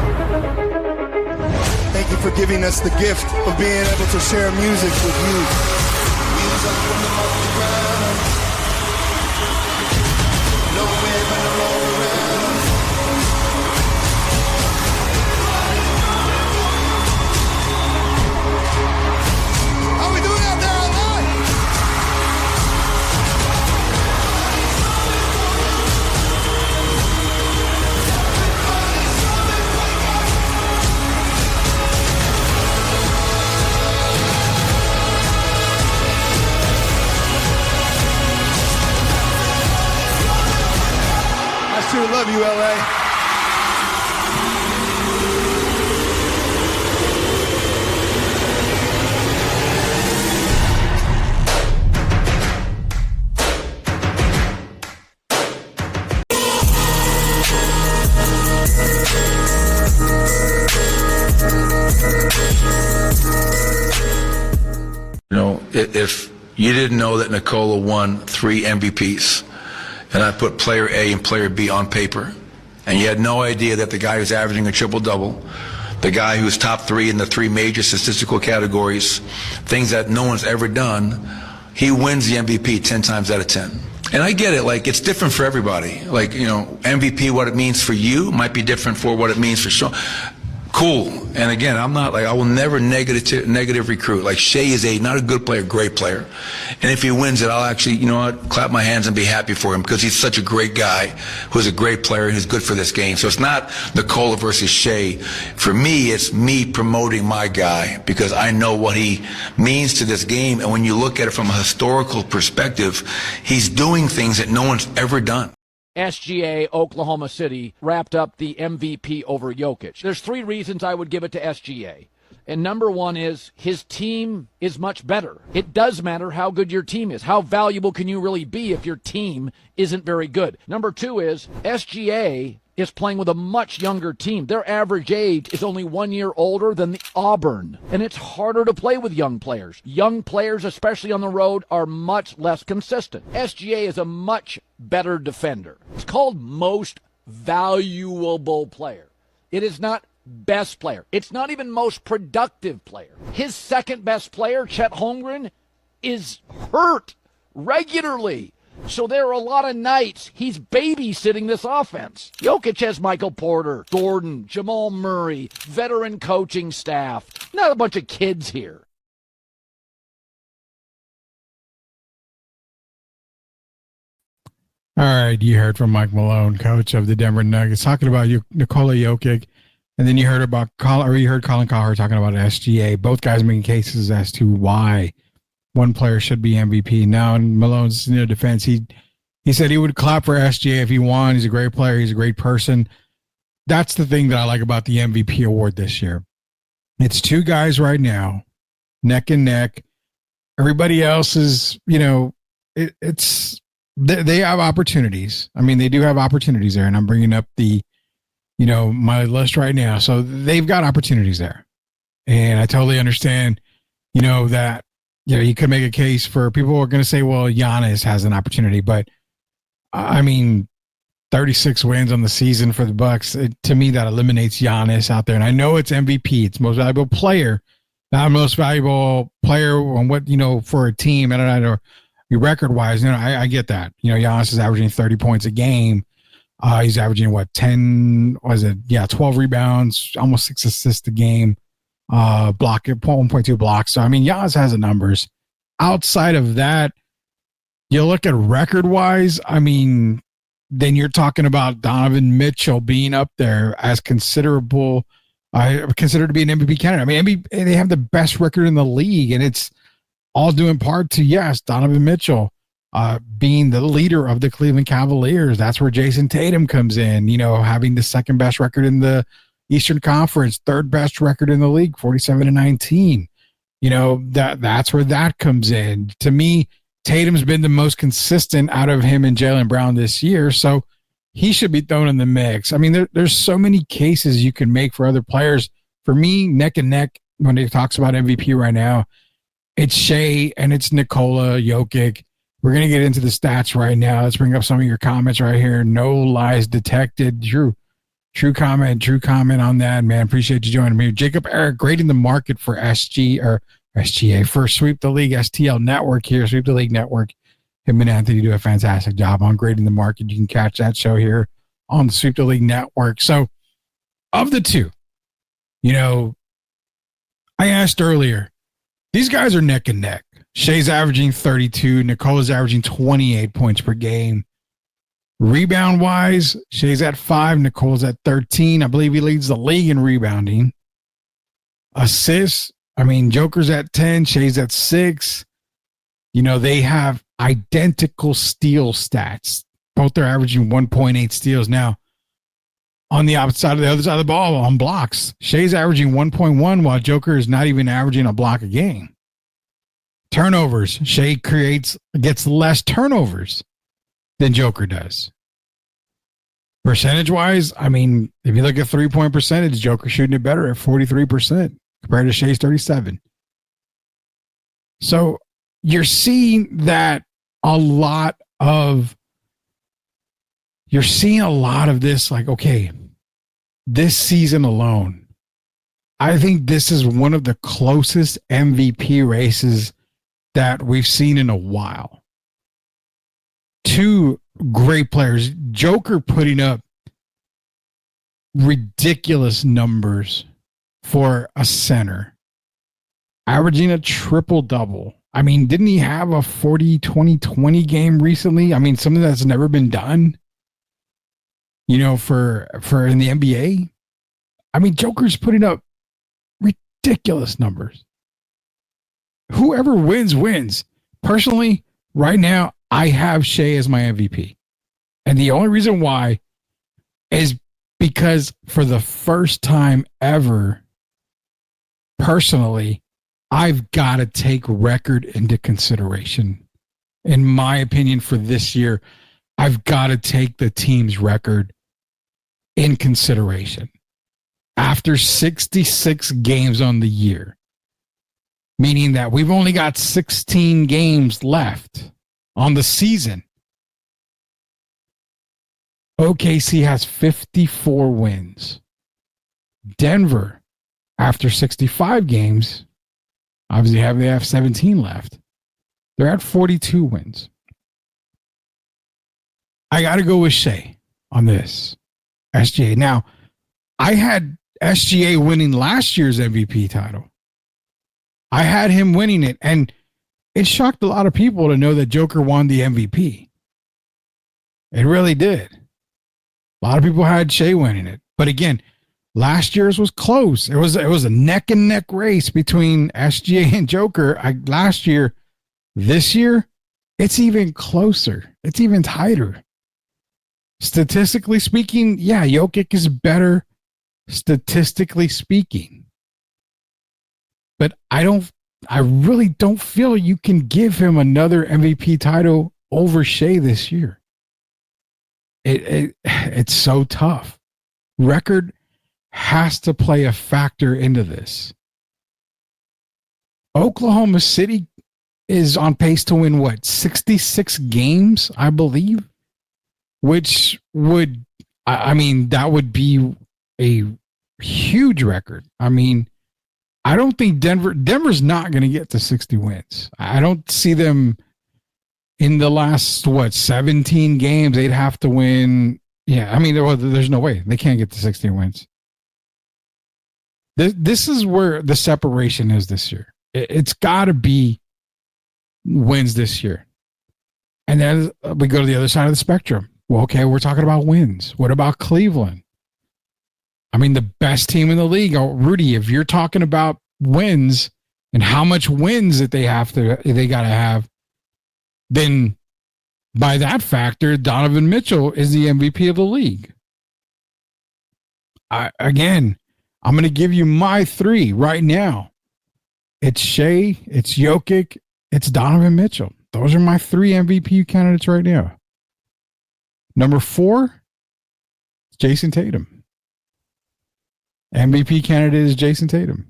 Thank you for giving us the gift of being able to share music with you. Love you, LA. you didn't know that Nikola won 3 MVPs. And I put player A and player B on paper. And you had no idea that the guy who's averaging a triple-double, the guy who's top 3 in the 3 major statistical categories, things that no one's ever done, he wins the MVP 10 times out of 10. And I get it, like, it's different for everybody. Like, you know, MVP, what it means for you might be different for what it means for Sean. Cool. And again, I'm not like, I will never negative recruit. Like, Shea is not a good player, great player. And if he wins it, I'll actually, you know what, clap my hands and be happy for him because he's such a great guy who's a great player and who's good for this game. So it's not Nikola versus Shea. For me, it's me promoting my guy because I know what he means to this game. And when you look at it from a historical perspective, he's doing things that no one's ever done. SGA, Oklahoma City, wrapped up the MVP over Jokic. There's 3 reasons I would give it to SGA. And number 1 is his team is much better. It does matter how good your team is. How valuable can you really be if your team isn't very good? Number 2 is SGA is playing with a much younger team. Their average age is only 1 year older than the Auburn. And it's harder to play with young players. Young players, especially on the road, are much less consistent. SGA is a much better defender. It's called most valuable player. It is not best player. It's not even most productive player. His second best player, Chet Holmgren, is hurt regularly. So there are a lot of nights he's babysitting this offense. Jokic has Michael Porter, Gordon, Jamal Murray, veteran coaching staff. Not a bunch of kids here. All right, you heard from Mike Malone, coach of the Denver Nuggets, talking about Nikola Jokic, and then you heard Colin Cowherd talking about SGA. Both guys making cases as to why one player should be MVP. Now, in Malone's defense, he said he would clap for SGA if he won. He's a great player. He's a great person. That's the thing that I like about the MVP award this year. It's 2 guys right now, neck and neck. Everybody else is, you know, they have opportunities. I mean, they do have opportunities there, and I'm bringing up my list right now. So they've got opportunities there, and I totally understand, that, you could make a case for people who are going to say, well, Giannis has an opportunity, but I mean, 36 wins on the season for the Bucks. To me, that eliminates Giannis out there. And I know it's MVP, it's most valuable player, not most valuable player on what, for a team. I don't know, record wise, I get that. Giannis is averaging 30 points a game. He's averaging 12 rebounds, almost 6 assists a game, 1.2 blocks. So, I mean, Giannis has the numbers. Outside of that, you look at record wise, I mean, then you're talking about Donovan Mitchell being up there as considered to be an MVP candidate. I mean, they have the best record in the league, and it's all due in part to, yes, Donovan Mitchell being the leader of the Cleveland Cavaliers. That's where Jason Tatum comes in, having the second best record in the Eastern Conference, third best record in the league, 47-19. That's where that comes in. To me, Tatum's been the most consistent out of him and Jaylen Brown this year, so he should be thrown in the mix. I mean, there's so many cases you can make for other players. For me, neck and neck, when he talks about MVP right now, it's Shea and it's Nikola Jokic. We're going to get into the stats right now. Let's bring up some of your comments right here. No lies detected. True comment on that, man. Appreciate you joining me. Jacob Eric grading the market for SGA for Sweep the League STL Network here, Sweep the League Network. Him and Anthony do a fantastic job on grading the market. You can catch that show here on the Sweep the League Network. So, of the two, I asked earlier, these guys are neck and neck. Shea's averaging 32. Nikola's averaging 28 points per game. Rebound-wise, Shea's at 5. Nikola's at 13. I believe he leads the league in rebounding. Assists, Joker's at 10. Shea's at 6. They have identical steal stats. Both are averaging 1.8 steals. Now, on the other side of the ball, on blocks, Shea's averaging 1.1, while Joker is not even averaging a block a game. Turnovers, Shea gets less turnovers than Joker does. Percentage-wise, if you look at 3-point percentage, Joker shooting it better at 43% compared to Shea's 37%. So, you're seeing that you're seeing a lot of this, like, okay, this season alone, I think this is one of the closest MVP races that we've seen in a while. Two great players. Joker putting up ridiculous numbers for a center, averaging a triple-double. I mean, didn't he have a 40-20-20 game recently? I mean, something that's never been done, you know, for in the NBA. I mean, Joker's putting up ridiculous numbers. Whoever wins, wins. Personally, right now, I have Shea as my MVP. And the only reason why is because for the first time ever, personally, I've got to take record into consideration. In my opinion, for this year, I've got to take the team's record in consideration. After 66 games on the year, meaning that we've only got 16 games left on the season, OKC has 54 wins. Denver, after 65 games, obviously they have 17 left. They're at 42 wins. I got to go with Shea on this. SGA. Now, I had SGA winning last year's MVP title. I had him winning it, and it shocked a lot of people to know that Joker won the MVP. It really did. A lot of people had Shea winning it. But again, last year's was close. It was a neck and neck race between SGA and Joker last year. This year, it's even closer. It's even tighter. Statistically speaking, yeah, Jokic is better statistically speaking. But I really don't feel you can give him another MVP title over Shea this year. It's so tough. Record has to play a factor into this. Oklahoma City is on pace to win, 66 games, I believe, which would, I mean, that would be a huge record. I mean, I don't think Denver's not going to get to 60 wins. I don't see them in the last, 17 games. They'd have to win. Yeah, I mean, there's no way. They can't get to 60 wins. This is where the separation is this year. It's got to be wins this year. And then we go to the other side of the spectrum. Well, okay, we're talking about wins. What about Cleveland? I mean, the best team in the league. Oh, Rudy, if you're talking about wins and how much wins that they got to have, then by that factor, Donovan Mitchell is the MVP of the league. I'm going to give you my three right now. It's Shea, it's Jokic, it's Donovan Mitchell. Those are my three MVP candidates right now. Number 4, Jason Tatum. MVP candidate is Jason Tatum.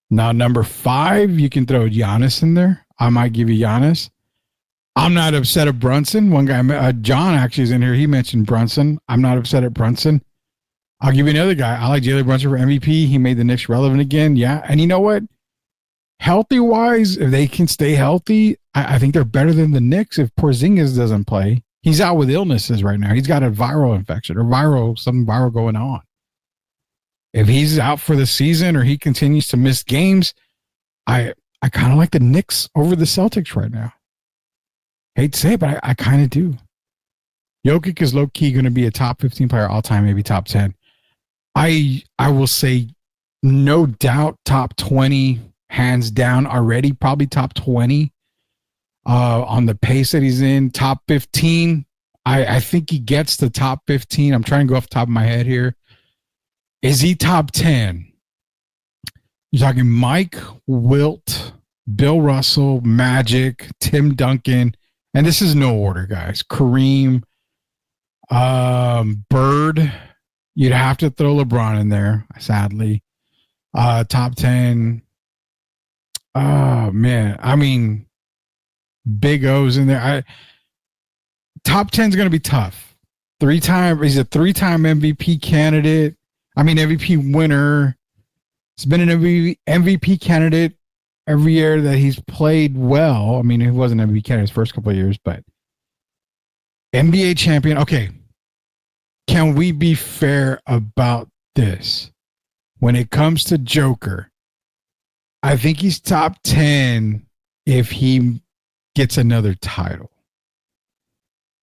Now, number 5, you can throw Giannis in there. I might give you Giannis. I'm not upset at Brunson. One guy, John, actually is in here. He mentioned Brunson. I'm not upset at Brunson. I'll give you another guy. I like Jalen Brunson for MVP. He made the Knicks relevant again. Yeah. And you know what? Healthy-wise, if they can stay healthy, I think they're better than the Knicks if Porzingis doesn't play. He's out with illnesses right now. He's got a viral infection or something viral going on. If he's out for the season or he continues to miss games, I kind of like the Knicks over the Celtics right now. Hate to say it, but I kind of do. Jokic is low-key going to be a top 15 player all-time, maybe top 10. I will say, no doubt, top 20, hands down already, probably top 20 on the pace that he's in. Top 15, I think he gets the top 15. I'm trying to go off the top of my head here. Is he top 10? You're talking Mike, Wilt, Bill Russell, Magic, Tim Duncan, and this is no order, guys. Kareem, Bird. You'd have to throw LeBron in there, sadly. Top 10. Oh man, I mean, big O's in there. Top 10 is going to be tough. He's a 3-time MVP candidate. I mean, MVP winner. He's been an MVP candidate every year that he's played well. I mean, he wasn't MVP candidate his first couple of years, but NBA champion. Okay. Can we be fair about this? When it comes to Joker, I think he's top 10 if he gets another title.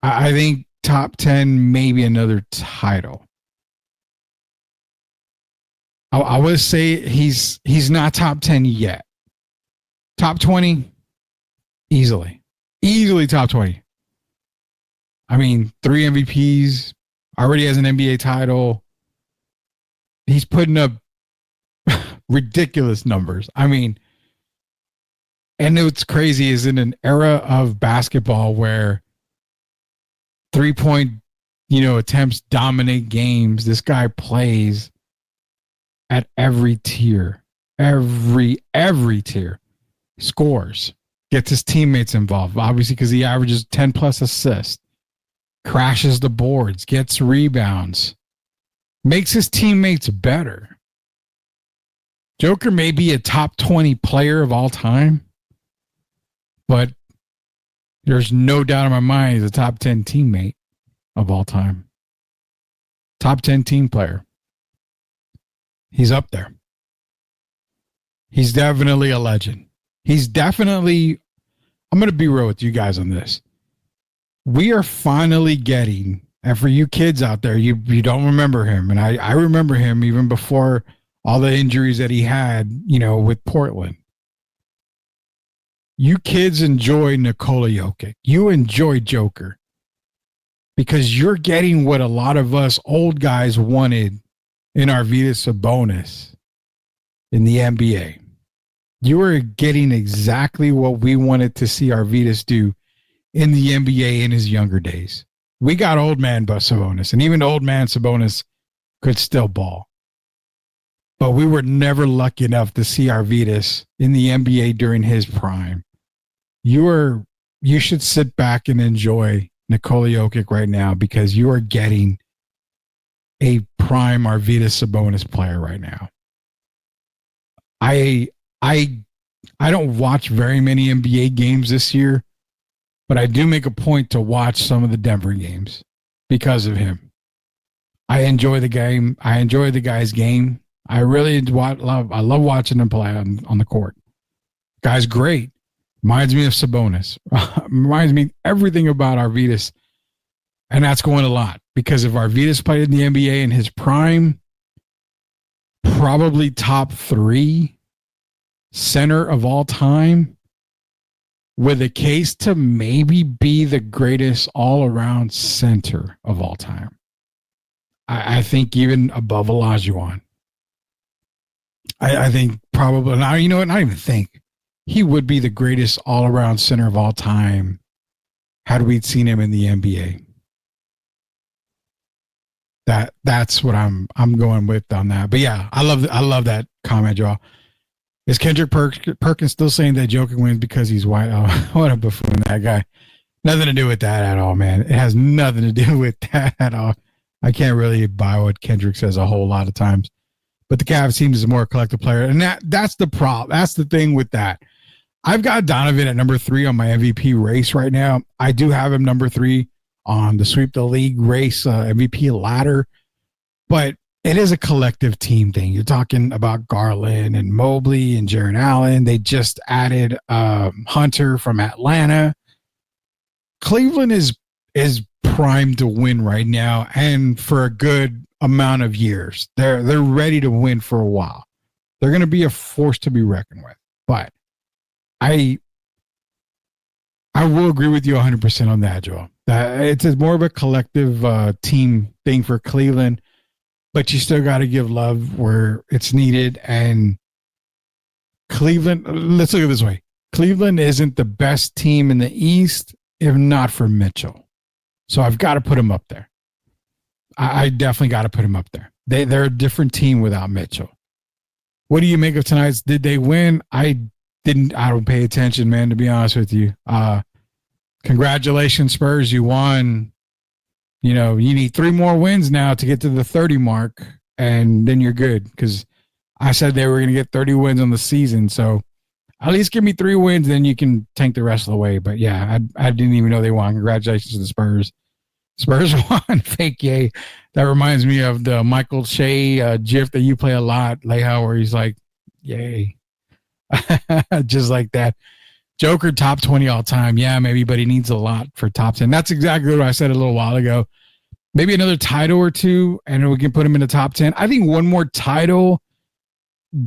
I think top 10, maybe another title. I would say he's not top 10 yet. Top 20, easily top 20. I mean, 3 MVPs, already has an NBA title. He's putting up ridiculous numbers. I mean, and what's crazy is in an era of basketball where 3-point, attempts dominate games, this guy plays at every tier, every tier, scores, gets his teammates involved, obviously because he averages 10 plus assists, crashes the boards, gets rebounds, makes his teammates better. Joker may be a top 20 player of all time, but there's no doubt in my mind he's a top 10 teammate of all time. Top 10 team player. He's up there. He's definitely a legend. I'm going to be real with you guys on this. We are finally getting, and for you kids out there, you don't remember him, and I remember him even before all the injuries that he had, with Portland. You kids enjoy Nikola Jokic. You enjoy Joker because you're getting what a lot of us old guys wanted in Arvydas Sabonis in the NBA. You are getting exactly what we wanted to see Arvydas do in the NBA in his younger days. We got old man Sabonis, and even old man Sabonis could still ball. But we were never lucky enough to see Arvydas in the NBA during his prime. You should sit back and enjoy Nikola Jokic right now because you are getting a prime Arvydas Sabonis player right now. I don't watch very many NBA games this year, but I do make a point to watch some of the Denver games because of him. I enjoy the game. I enjoy the guy's game. I really love watching him play on the court. Guy's great. Reminds me of Sabonis. Reminds me everything about Arvydas. And that's going a lot because if Arvydas played in the NBA in his prime, probably top 3 center of all time, with a case to maybe be the greatest all-around center of all time. I think even above Olajuwon. I think probably, now you know what, not even think. He would be the greatest all-around center of all time had we seen him in the NBA. That's what I'm going with on that. But yeah, I love that comment, y'all. Is Kendrick Perkins still saying that Joker wins because he's white? Oh, what a buffoon, that guy. Nothing to do with that at all, man. It has nothing to do with that at all. I can't really buy what Kendrick says a whole lot of times. But the Cavs team is a more collective player. And that's the problem. That's the thing with that. I've got Donovan at number 3 on my MVP race right now. I do have him number 3 on the Sweep the League race MVP ladder. But it is a collective team thing. You're talking about Garland and Mobley and Jaren Allen. They just added Hunter from Atlanta. Cleveland is primed to win right now and for a good amount of years. They're ready to win for a while. They're going to be a force to be reckoned with. But I will agree with you 100% on that, Joel. It's more of a collective team thing for Cleveland, but you still got to give love where it's needed. And Cleveland, let's look at it this way. Cleveland isn't the best team in the East if not for Mitchell. So I've got to put him up there. I definitely got to put him up there. They're a different team without Mitchell. What do you make of tonight's? Did they win? I I don't pay attention, man, to be honest with you. Congratulations, Spurs. You won. You know, you need 3 more wins now to get to the 30 mark, and then you're good. Because I said they were going to get 30 wins on the season. So at least give me 3 wins, then you can tank the rest of the way. But yeah, I didn't even know they won. Congratulations to the Spurs. Spurs won. Fake yay. That reminds me of the Michael Shea GIF that you play a lot, Leha, where he's like, yay. Just like that. Joker top 20 all time. Yeah, maybe, but he needs a lot for top 10. That's exactly what I said a little while ago. Maybe another title or 2, and we can put him in the top 10. I think one more title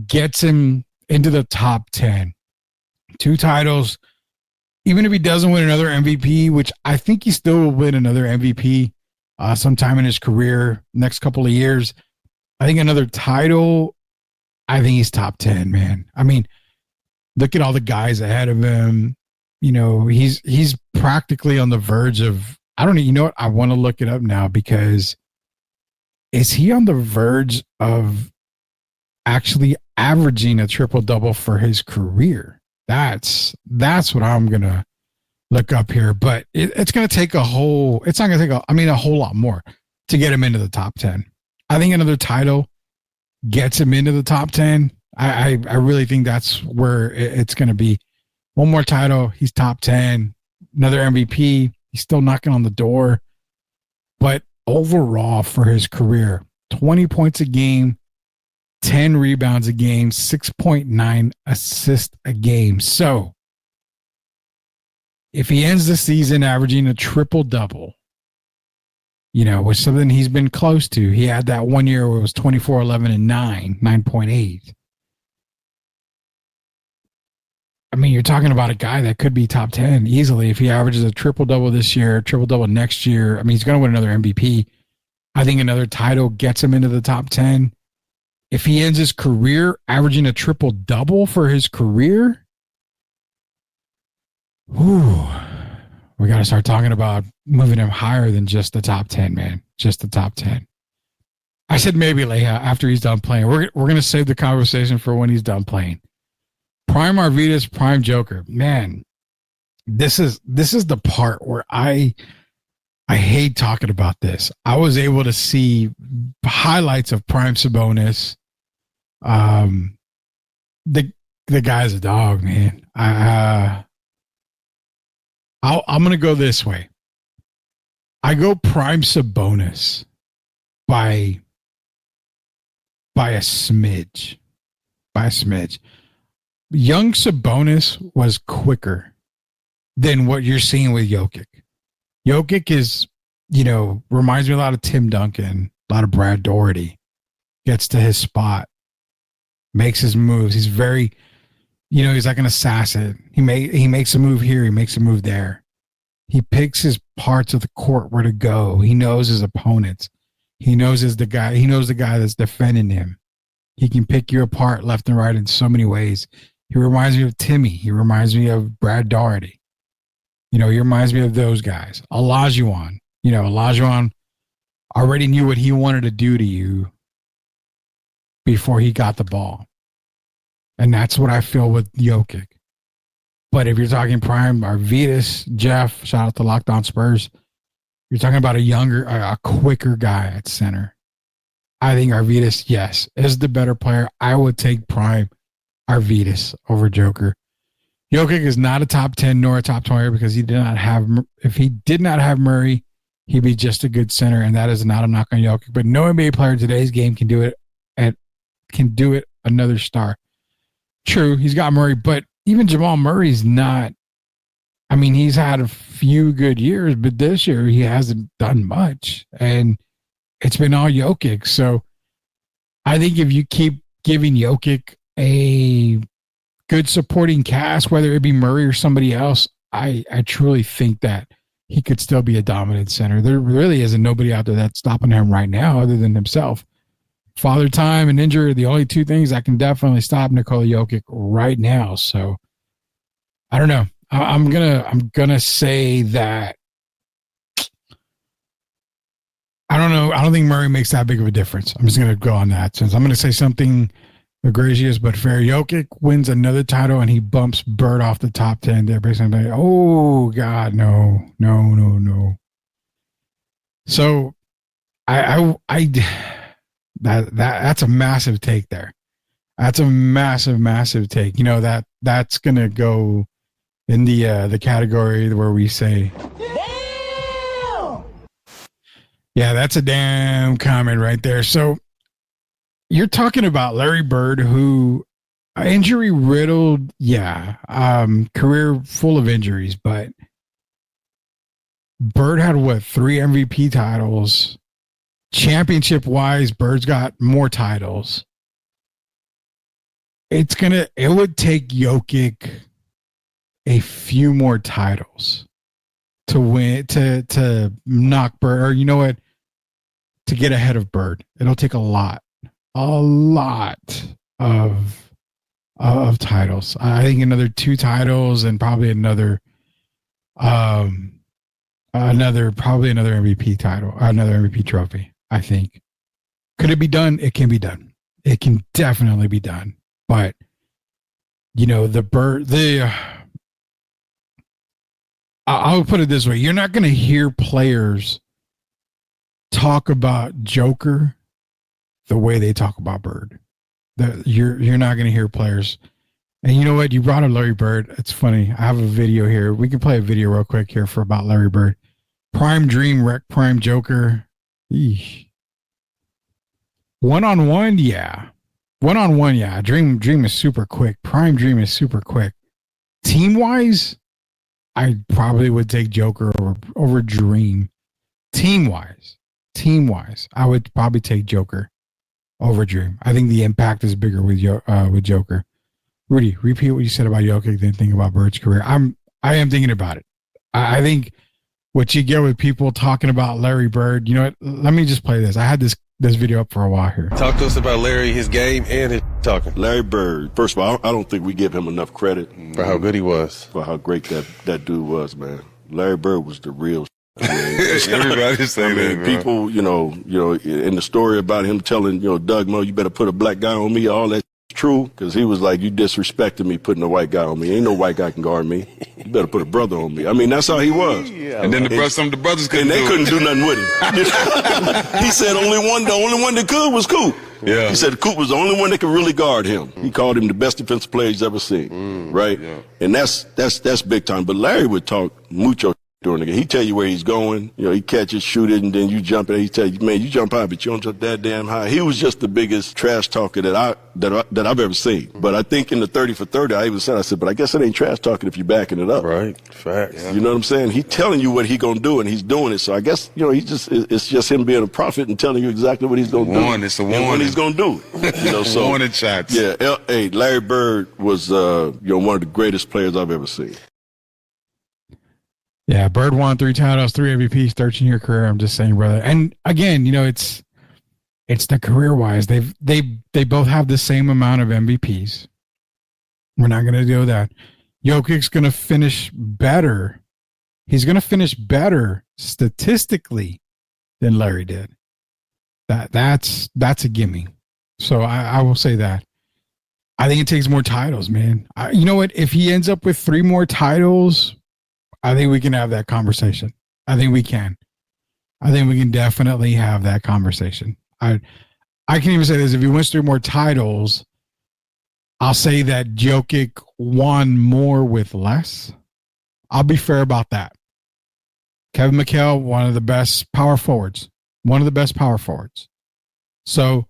gets him into the top 10. 2 titles. Even if he doesn't win another MVP, which I think he still will win another MVP sometime in his career, next couple of years. I think another title, I think he's top 10, man. I mean, look at all the guys ahead of him. You know, he's practically on the verge of, I don't know, you know what? I want to look it up now, because is he on the verge of actually averaging a triple-double for his career? That's what I'm going to look up here. But it's going to take a whole lot more to get him into the top 10. I think another title gets him into the top 10. I really think that's where it's going to be. One more title, he's top 10. Another MVP, he's still knocking on the door. But overall for his career, 20 points a game, 10 rebounds a game, 6.9 assists a game. So if he ends the season averaging a triple-double, you know, was something he's been close to. He had that 1 year where it was 24, 11, and 9.8. I mean, you're talking about a guy that could be top 10 easily if he averages a triple-double this year, triple-double next year. I mean, he's going to win another MVP. I think another title gets him into the top 10. If he ends his career averaging a triple-double for his career, we got to start talking about moving him higher than just the top 10, man. Just the top 10. I said maybe Leha after he's done playing. We're going to save the conversation for when he's done playing. Prime Arvidas, prime Joker. Man, this is the part where I hate talking about this. I was able to see highlights of prime Sabonis. The guy's a dog, man. I'm going to go this way. I go prime Sabonis by a smidge. By a smidge. Young Sabonis was quicker than what you're seeing with Jokic. Jokic is, you know, reminds me a lot of Tim Duncan, a lot of Brad Doherty. Gets to his spot, makes his moves. He's very, you know, he's like an assassin. He makes a move here, he makes a move there. He picks his parts of the court where to go. He knows his opponents. He knows the guy that's defending him. He can pick you apart left and right in so many ways. He reminds me of Timmy. He reminds me of Brad Doherty. You know, he reminds me of those guys. Olajuwon. You know, Olajuwon already knew what he wanted to do to you before he got the ball. And that's what I feel with Jokic. But if you're talking prime Arvidas, Jeff, shout out to Locked On Spurs, you're talking about a quicker guy at center. I think Arvidas, yes, is the better player. I would take prime Arvidas over Joker. Jokic is not a top 10 nor a top 20 because if he did not have Murray, he'd be just a good center, and that is not a knock on Jokic. But no NBA player in today's game can do it another star. True, he's got Murray, but even Jamal Murray's not. I mean, he's had a few good years, but this year he hasn't done much, and it's been all Jokic. So I think if you keep giving Jokic a good supporting cast, whether it be Murray or somebody else, I truly think that he could still be a dominant center. There really isn't nobody out there that's stopping him right now other than himself. Father time and injury are the only two things that can definitely stop Nikola Jokic right now. So I don't know. I'm gonna say that I don't know. I don't think Murray makes that big of a difference. I'm just gonna go on that since I'm gonna say something egregious but fair. Jokic wins another title and he bumps Bird off the top 10. They're basically like, oh God, no. So that's a massive take there. That's a massive take. You know, that's gonna go in the category where we say, damn! Yeah, that's a damn comment right there. So you're talking about Larry Bird, who injury riddled, career full of injuries, but Bird had 3 MVP titles. Championship wise, Bird's got more titles. It would take Jokic a few more titles to win, to knock Bird, or you know what, to get ahead of Bird. It'll take a lot of titles. I think another 2 titles and probably another MVP title, another MVP trophy. I think. Could it be done? It can be done. It can definitely be done. But you know, I'll put it this way: you're not going to hear players talk about Joker the way they talk about Bird. You're not going to hear players. And you know what? You brought up Larry Bird. It's funny. I have a video here. We can play a video real quick here for about Larry Bird. Prime Dream, Wreck Prime Joker. Eesh. One-on-one, yeah. One-on-one, yeah. Dream is super quick. Prime Dream is super quick. Team-wise, I probably would take Joker over Dream. Team-wise, I would probably take Joker over Dream. I think the impact is bigger with Joker. Rudy, repeat what you said about Jokic, then think about Bird's career. I am thinking about it. I think what you get with people talking about Larry Bird, you know what? Let me just play this. I had this video up for a while here. Talk to us about Larry, his game, and his talking. Larry Bird, first of all, I don't think we give him enough credit. For how good he was. For how great that dude was, man. Larry Bird was the real Everybody's saying that, people, you know, in the story about him telling, Doug Moe, you better put a black guy on me, all that true, because he was like, you disrespected me putting a white guy on me. Ain't no white guy can guard me. You better put a brother on me. I mean, that's how he was. Yeah, and then some of the brothers couldn't couldn't do nothing with him. He said the only one that could was Coop. Yeah. He said Coop was the only one that could really guard him. He called him the best defensive player he's ever seen. Right? Yeah. And that's big time. But Larry would talk mucho during the game. He tell you where he's going. He catch it, shoot it, and then you jump it. He tell you, man, you jump high, but you don't jump that damn high. He was just the biggest trash talker that I've ever seen. But I think in the 30 for 30, I even said, but I guess it ain't trash talking if you're backing it up. Right. Facts. Yeah. You know what I'm saying? He telling you what he gonna do, and he's doing it. So I guess it's just him being a prophet and telling you exactly what he's gonna do. It's a warning. And when he's gonna do it. So warning shots. Yeah. Hey, Larry Bird was one of the greatest players I've ever seen. Yeah, Bird won 3 titles, 3 MVPs, 13-year career. I'm just saying, brother. And again, it's the career-wise. They both have the same amount of MVPs. We're not going to do that. Jokic's going to finish better. He's going to finish better statistically than Larry did. That's a gimme. So I will say that. I think it takes more titles, man. You know what? If he ends up with 3 more titles, I think we can have that conversation. I think we can. I think we can definitely have that conversation. I can even say this. If he wins 3 more titles, I'll say that Jokic won more with less. I'll be fair about that. Kevin McHale, one of the best power forwards. So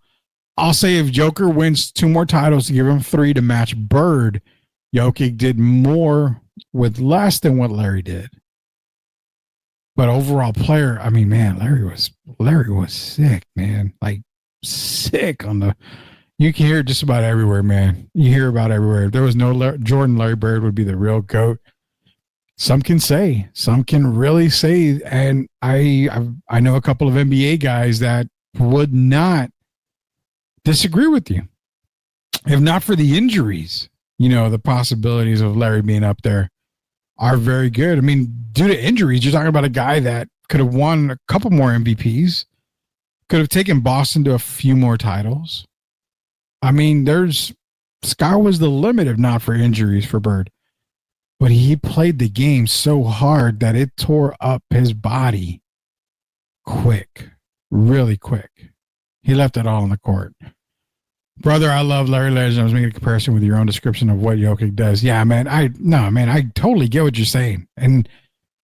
I'll say if Joker wins 2 more titles to give him 3 to match Bird, Jokic did more with less than what Larry did. But overall player, I mean, man, Larry was sick, man. Like sick you can hear it just about everywhere, man. You hear about everywhere. If there was no Jordan, Larry Bird would be the real GOAT. Some can really say, and I know a couple of NBA guys that would not disagree with you. If not for the injuries, the possibilities of Larry being up there are very good. I mean, due to injuries, you're talking about a guy that could have won a couple more MVPs, could have taken Boston to a few more titles. I mean, sky was the limit if not for injuries for Bird. But he played the game so hard that it tore up his body quick, really quick. He left it all on the court. Brother, I love Larry Legend. I was making a comparison with your own description of what Jokic does. Yeah, man. I totally get what you're saying. And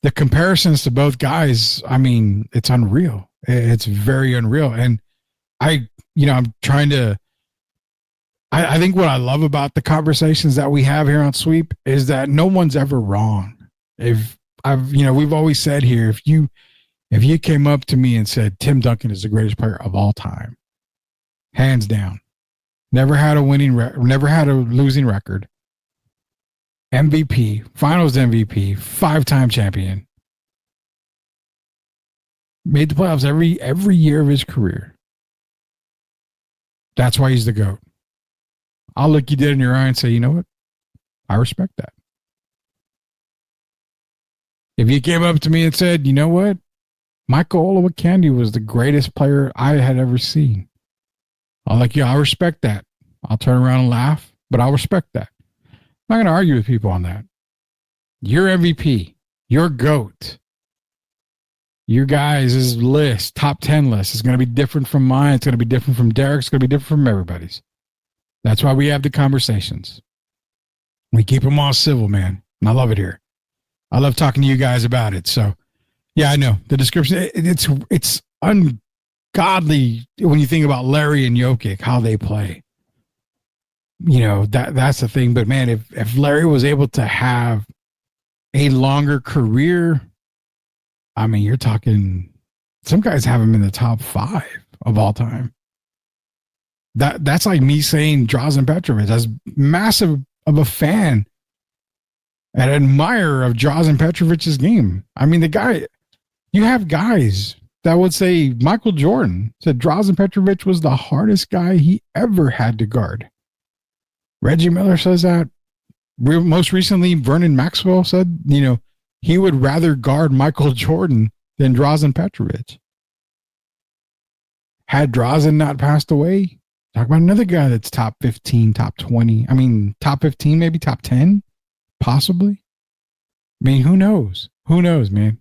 the comparisons to both guys, I mean, it's unreal. It's very unreal. And I'm trying to, I think what I love about the conversations that we have here on Sweep is that no one's ever wrong. We've always said here, if you came up to me and said, Tim Duncan is the greatest player of all time, hands down, never had a losing record, MVP, finals MVP, 5-time champion, made the playoffs every year of his career. That's why he's the GOAT. I'll look you dead in your eye and say, you know what? I respect that. If you came up to me and said, you know what? Michael Olowokandi was the greatest player I had ever seen. I'll I respect that. I'll turn around and laugh, but I'll respect that. I'm not going to argue with people on that. Your MVP, your GOAT, your guys' list, top 10 list is going to be different from mine. It's going to be different from Derek's. It's going to be different from everybody's. That's why we have the conversations. We keep them all civil, man. And I love it here. I love talking to you guys about it. So, yeah, I know. The description, it's ungodly when you think about Larry and Jokic, how they play. That's the thing. But, man, if Larry was able to have a longer career, I mean, you're talking, some guys have him in the top 5 of all time. That's like me saying Drazen Petrovic. As massive of a fan and admirer of Drazen Petrovic's game. I mean, you have guys that would say Michael Jordan said Drazen Petrovic was the hardest guy he ever had to guard. Reggie Miller says that. Most recently, Vernon Maxwell said, he would rather guard Michael Jordan than Drazen Petrovic. Had Drazen not passed away, talk about another guy that's top 15, top 20. I mean, top 15, maybe top 10, possibly. I mean, who knows? Who knows, man?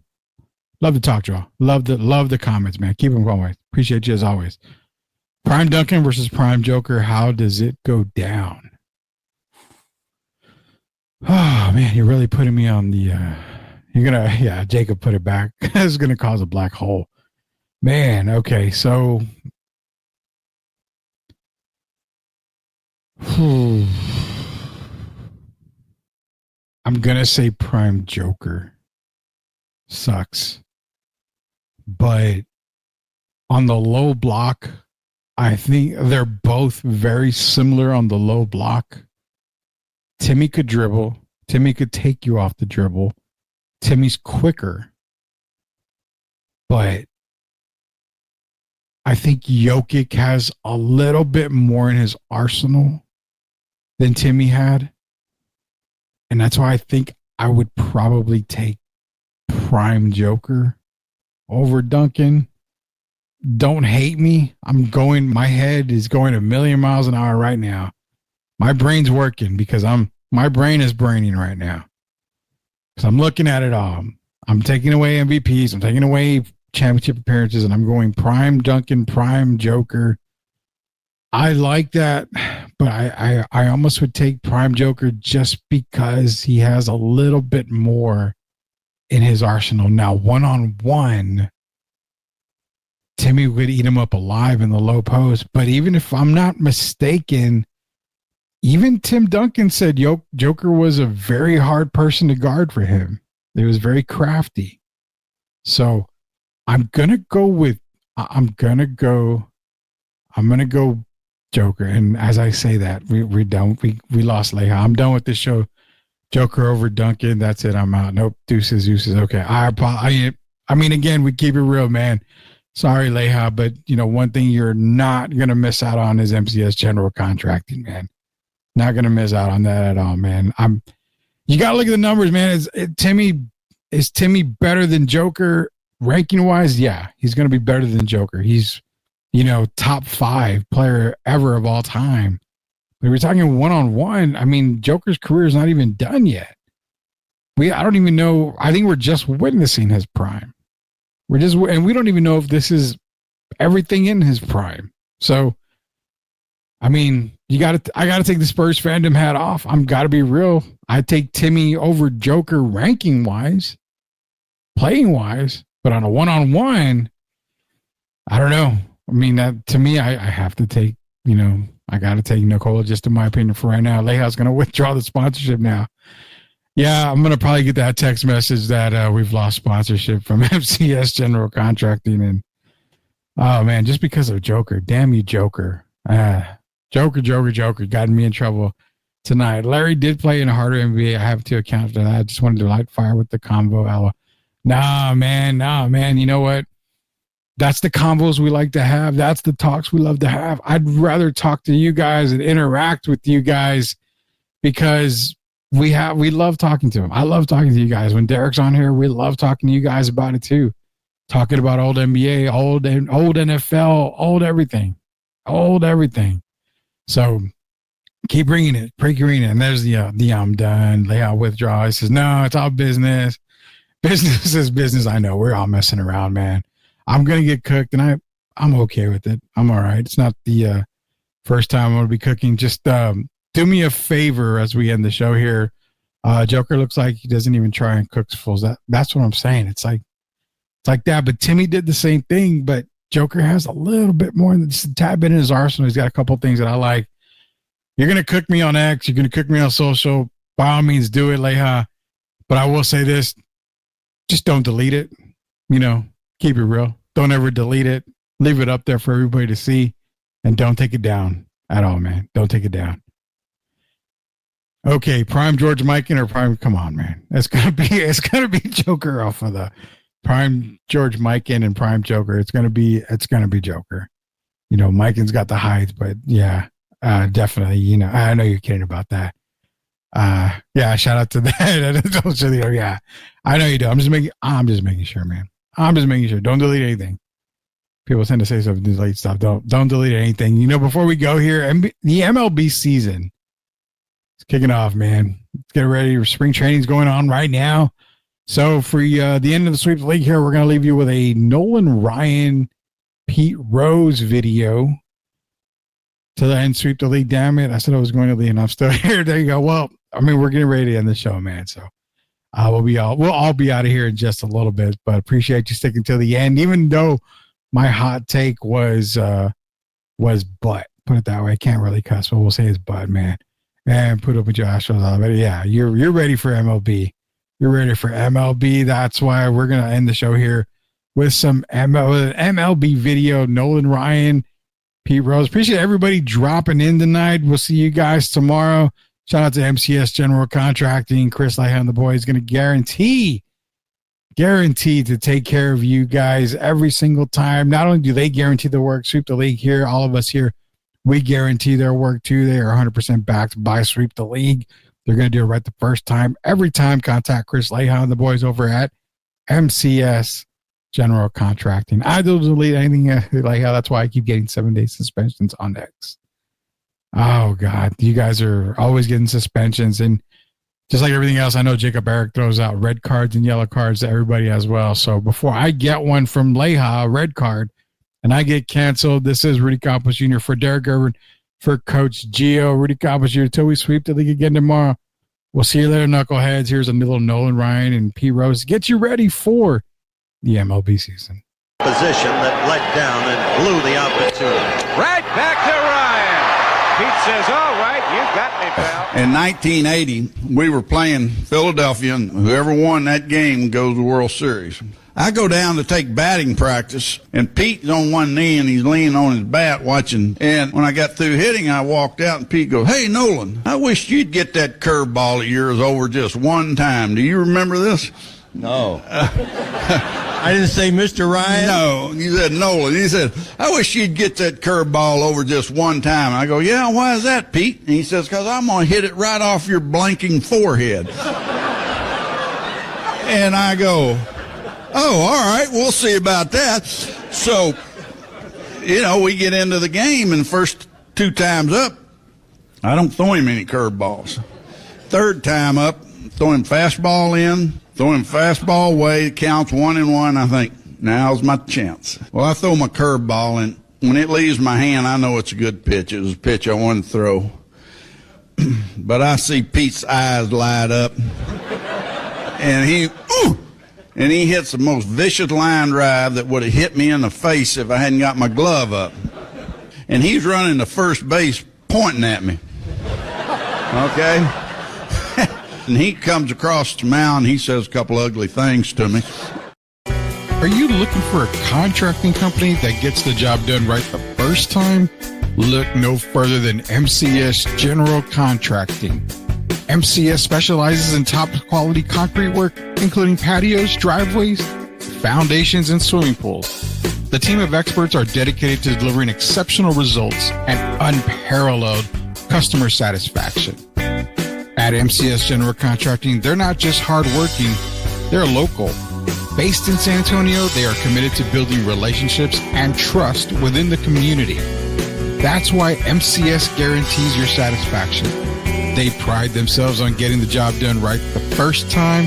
Love to talk, y'all. Love the comments, man. Keep them going. Appreciate you as always. Prime Duncan versus Prime Joker. How does it go down? Oh, man, you're really putting me on the... Jacob put it back. It's going to cause a black hole. Man, okay, so... I'm going to say Prime Joker. Sucks. But on the low block, I think they're both very similar on the low block. Timmy could dribble. Timmy could take you off the dribble. Timmy's quicker. But I think Jokic has a little bit more in his arsenal than Timmy had. And that's why I think I would probably take Prime Joker over Duncan. Don't hate me. My head is going a million miles an hour right now. My brain's working because my brain is braining right now. Because I'm looking at it all. I'm taking away MVPs. I'm taking away championship appearances, and I'm going Prime Duncan, Prime Joker. I like that, but I almost would take Prime Joker just because he has a little bit more in his arsenal. Now, one-on-one, Timmy would eat him up alive in the low post. But even if I'm not mistaken, even Tim Duncan said Joker was a very hard person to guard for him. It was very crafty. So I'm going to go Joker. And as I say that, we lost Leha. I'm done with this show. Joker over Duncan. That's it. I'm out. Nope. Deuces. Okay. I mean, again, we keep it real, man. Sorry, Leha, but one thing you're not going to miss out on is MCS general contracting, man. Not going to miss out on that at all, man. You got to look at the numbers, man. Is Timmy better than Joker ranking wise? Yeah, he's going to be better than Joker. He's, top 5 player ever of all time. But we're talking one-on-one. I mean, Joker's career is not even done yet. I don't even know. I think we're just witnessing his prime. And we don't even know if this is everything in his prime. So, I mean, I got to take the Spurs fandom hat off. I'm got to be real. I take Timmy over Joker ranking wise, playing wise, but on a one-on-one, I don't know. I mean, to me, I have to take, I got to take Nikola, just in my opinion, for right now. Leja's going to withdraw the sponsorship now. Yeah, I'm going to probably get that text message that we've lost sponsorship from MCS General Contracting. And, oh, man, just because of Joker. Damn you, Joker. Joker got me in trouble tonight. Larry did play in a harder NBA. I have to account for that. I just wanted to light fire with the convo. Nah, man. You know what? That's the combos we like to have. That's the talks we love to have. I'd rather talk to you guys and interact with you guys because we love talking to them. I love talking to you guys. When Derek's on here, we love talking to you guys about it too. Talking about old NBA, old NFL, old everything. So keep bringing it. And there's the I'm done. Layout withdrawal. He says, no, it's all business. Business is business. I know we're all messing around, man. I'm going to get cooked and I'm okay with it. I'm all right. It's not the first time I'm going to be cooking. Just do me a favor as we end the show here. Joker looks like he doesn't even try and cook fools. That's what I'm saying. It's like that. But Timmy did the same thing, but Joker has a little bit more than just a tad bit in his arsenal. He's got a couple of things that I like. You're going to cook me on X. You're going to cook me on social. By all means, do it, Leja. But I will say this. Just don't delete it. Keep it real. Don't ever delete it. Leave it up there for everybody to see. And don't take it down at all, man. Don't take it down. Okay, Prime George Mikan or Prime, come on, man. It's gonna be Joker off of the Prime George Mikan and Prime Joker. It's gonna be Joker. Mikan's got the height, but yeah, definitely. I know you're kidding about that. Yeah, shout out to that. Yeah, I know you do. I'm just making sure, man. I'm just making sure. Don't delete anything. People tend to say stuff, delete stuff. Don't delete anything. Before we go here, the MLB season is kicking off, man. Let's get ready. Spring training's going on right now. So for the end of the Sweep the League here, we're going to leave you with a Nolan Ryan, Pete Rose video. To the end, Sweep the League. Damn it. I said I was going to leave and I'm still here. There you go. Well, we're getting ready to end the show, man. So we'll all be out of here in just a little bit, but appreciate you sticking till the end, even though my hot take was butt. Put it that way. I can't really cuss, but we'll say it's butt, man. And put up with your Astros. But yeah, you're ready for MLB. You're ready for MLB. That's why we're gonna end the show here with some MLB video. Nolan Ryan, Pete Rose. Appreciate everybody dropping in tonight. We'll see you guys tomorrow. Shout out to MCS General Contracting. Chris Leja and the boys going to guarantee to take care of you guys every single time. Not only do they guarantee the work, Sweep the League here, all of us here, we guarantee their work too. They are 100% backed by Sweep the League. They're going to do it right the first time. Every time, contact Chris Leja and the boys over at MCS General Contracting. I don't delete anything like how that's why I keep getting 7-day suspensions on X. Oh, God. You guys are always getting suspensions. And just like everything else, I know Jacob Eric throws out red cards and yellow cards to everybody as well. So before I get one from Leja, a red card, and I get canceled, this is Rudy Campos Jr. for Derek Irvin, for Coach Gio. Rudy Campos Jr. Until we sweep the league again tomorrow. We'll see you later, knuckleheads. Here's a little Nolan Ryan and P. Rose. Get you ready for the MLB season. Position that let down and blew the opportunity. Right back to Ryan. Pete says, all right, you got me, pal. In 1980, we were playing Philadelphia, and whoever won that game goes to the World Series. I go down to take batting practice, and Pete's on one knee, and he's leaning on his bat watching. And when I got through hitting, I walked out, and Pete goes, "Hey, Nolan, I wish you'd get that curveball of yours over just one time. Do you remember this?" No. I didn't say Mr. Ryan. No, you said Nolan. He said, "I wish you'd get that curveball over just one time." I go, "Yeah, why is that, Pete?" And he says, "Because I'm going to hit it right off your blinking forehead." And I go, "Oh, all right, we'll see about that." So, we get into the game, and first two times up, I don't throw him any curveballs. Third time up, throw him fastball in, throw him fastball away, counts 1-1. I think, now's my chance. Well, I throw my curveball, and when it leaves my hand, I know it's a good pitch. It was a pitch I wanted to throw. But I see Pete's eyes light up, and he hits the most vicious line drive that would have hit me in the face if I hadn't got my glove up. And he's running to first base, pointing at me. Okay? And he comes across the mound, he says a couple ugly things to me. Are you looking for a contracting company that gets the job done right the first time? Look no further than MCS General Contracting. MCS specializes in top quality concrete work, including patios, driveways, foundations, and swimming pools. The team of experts are dedicated to delivering exceptional results and unparalleled customer satisfaction. At MCS General Contracting, they're not just hardworking, they're local. Based in San Antonio, they are committed to building relationships and trust within the community. That's why MCS guarantees your satisfaction. They pride themselves on getting the job done right the first time,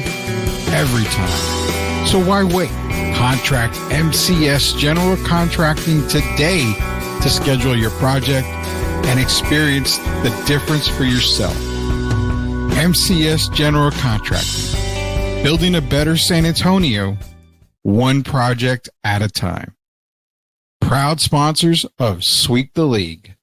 every time. So why wait? Contract MCS General Contracting today to schedule your project and experience the difference for yourself. MCS General Contracting. Building a better San Antonio, one project at a time. Proud sponsors of Sweep the League.